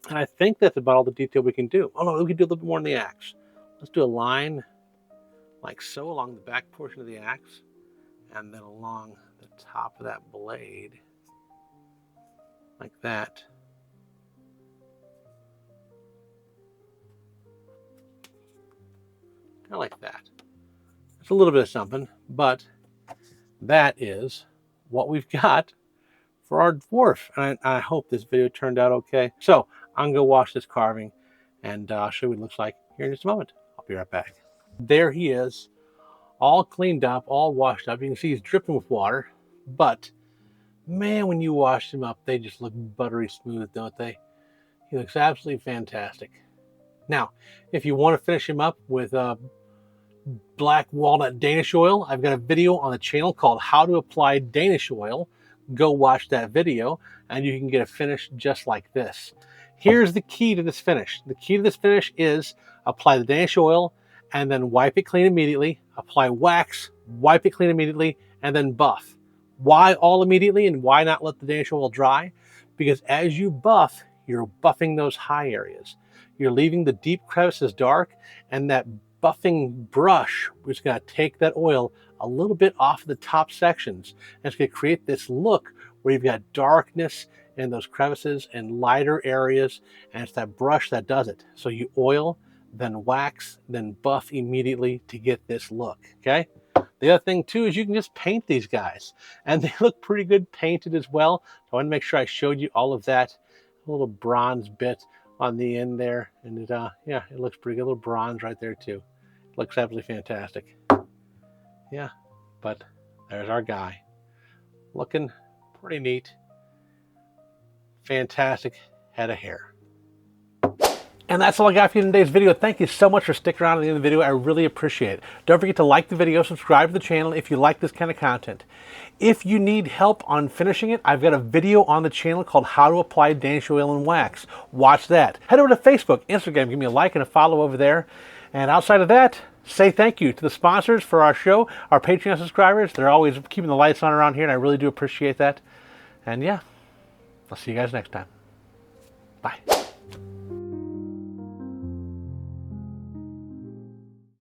And I think that's about all the detail we can do. Oh no, we can do a little bit more on the axe. Let's do a line like so along the back portion of the axe and then along the top of that blade like that. Kind of like that. It's a little bit of something, but that is what we've got for our dwarf. And I hope this video turned out okay. So I'm gonna wash this carving and I'll show you what it looks like here in just a moment. I'll be right back. There he is, all cleaned up, all washed up. You can see he's dripping with water, but man, when you wash him up, they just look buttery smooth, don't they? He looks absolutely fantastic. Now, if you want to finish him up with black walnut Danish oil, I've got a video on the channel called How to Apply Danish Oil. Go watch that video and you can get a finish just like this. Here's the key to this finish. The key to this finish is apply the Danish oil and then wipe it clean immediately. Apply wax, wipe it clean immediately, and then buff. Why all immediately and why not let the Danish oil dry? Because as you buff, you're buffing those high areas. You're leaving the deep crevices dark, and that buffing brush is going to take that oil a little bit off the top sections. And it's going to create this look where you've got darkness in those crevices and lighter areas, and it's that brush that does it. So you oil, then wax, then buff immediately to get this look, okay? The other thing too is you can just paint these guys, and they look pretty good painted as well. So I want to make sure I showed you all of that. A little bronze bit on the end there, and it, yeah, it looks pretty good. A little bronze right there too. It looks absolutely fantastic. Yeah, but there's our guy. Looking pretty neat. Fantastic head of hair. And that's all I got for you in today's video. Thank you so much for sticking around at the end of the video. I really appreciate it. Don't forget to like the video, subscribe to the channel if you like this kind of content. If you need help on finishing it, I've got a video on the channel called How to Apply Danish Oil and Wax. Watch that. Head over to Facebook, Instagram, give me a like and a follow over there. And outside of that, say thank you to the sponsors for our show, our Patreon subscribers. They're always keeping the lights on around here, and I really do appreciate that. And yeah, I'll see you guys next time. Bye.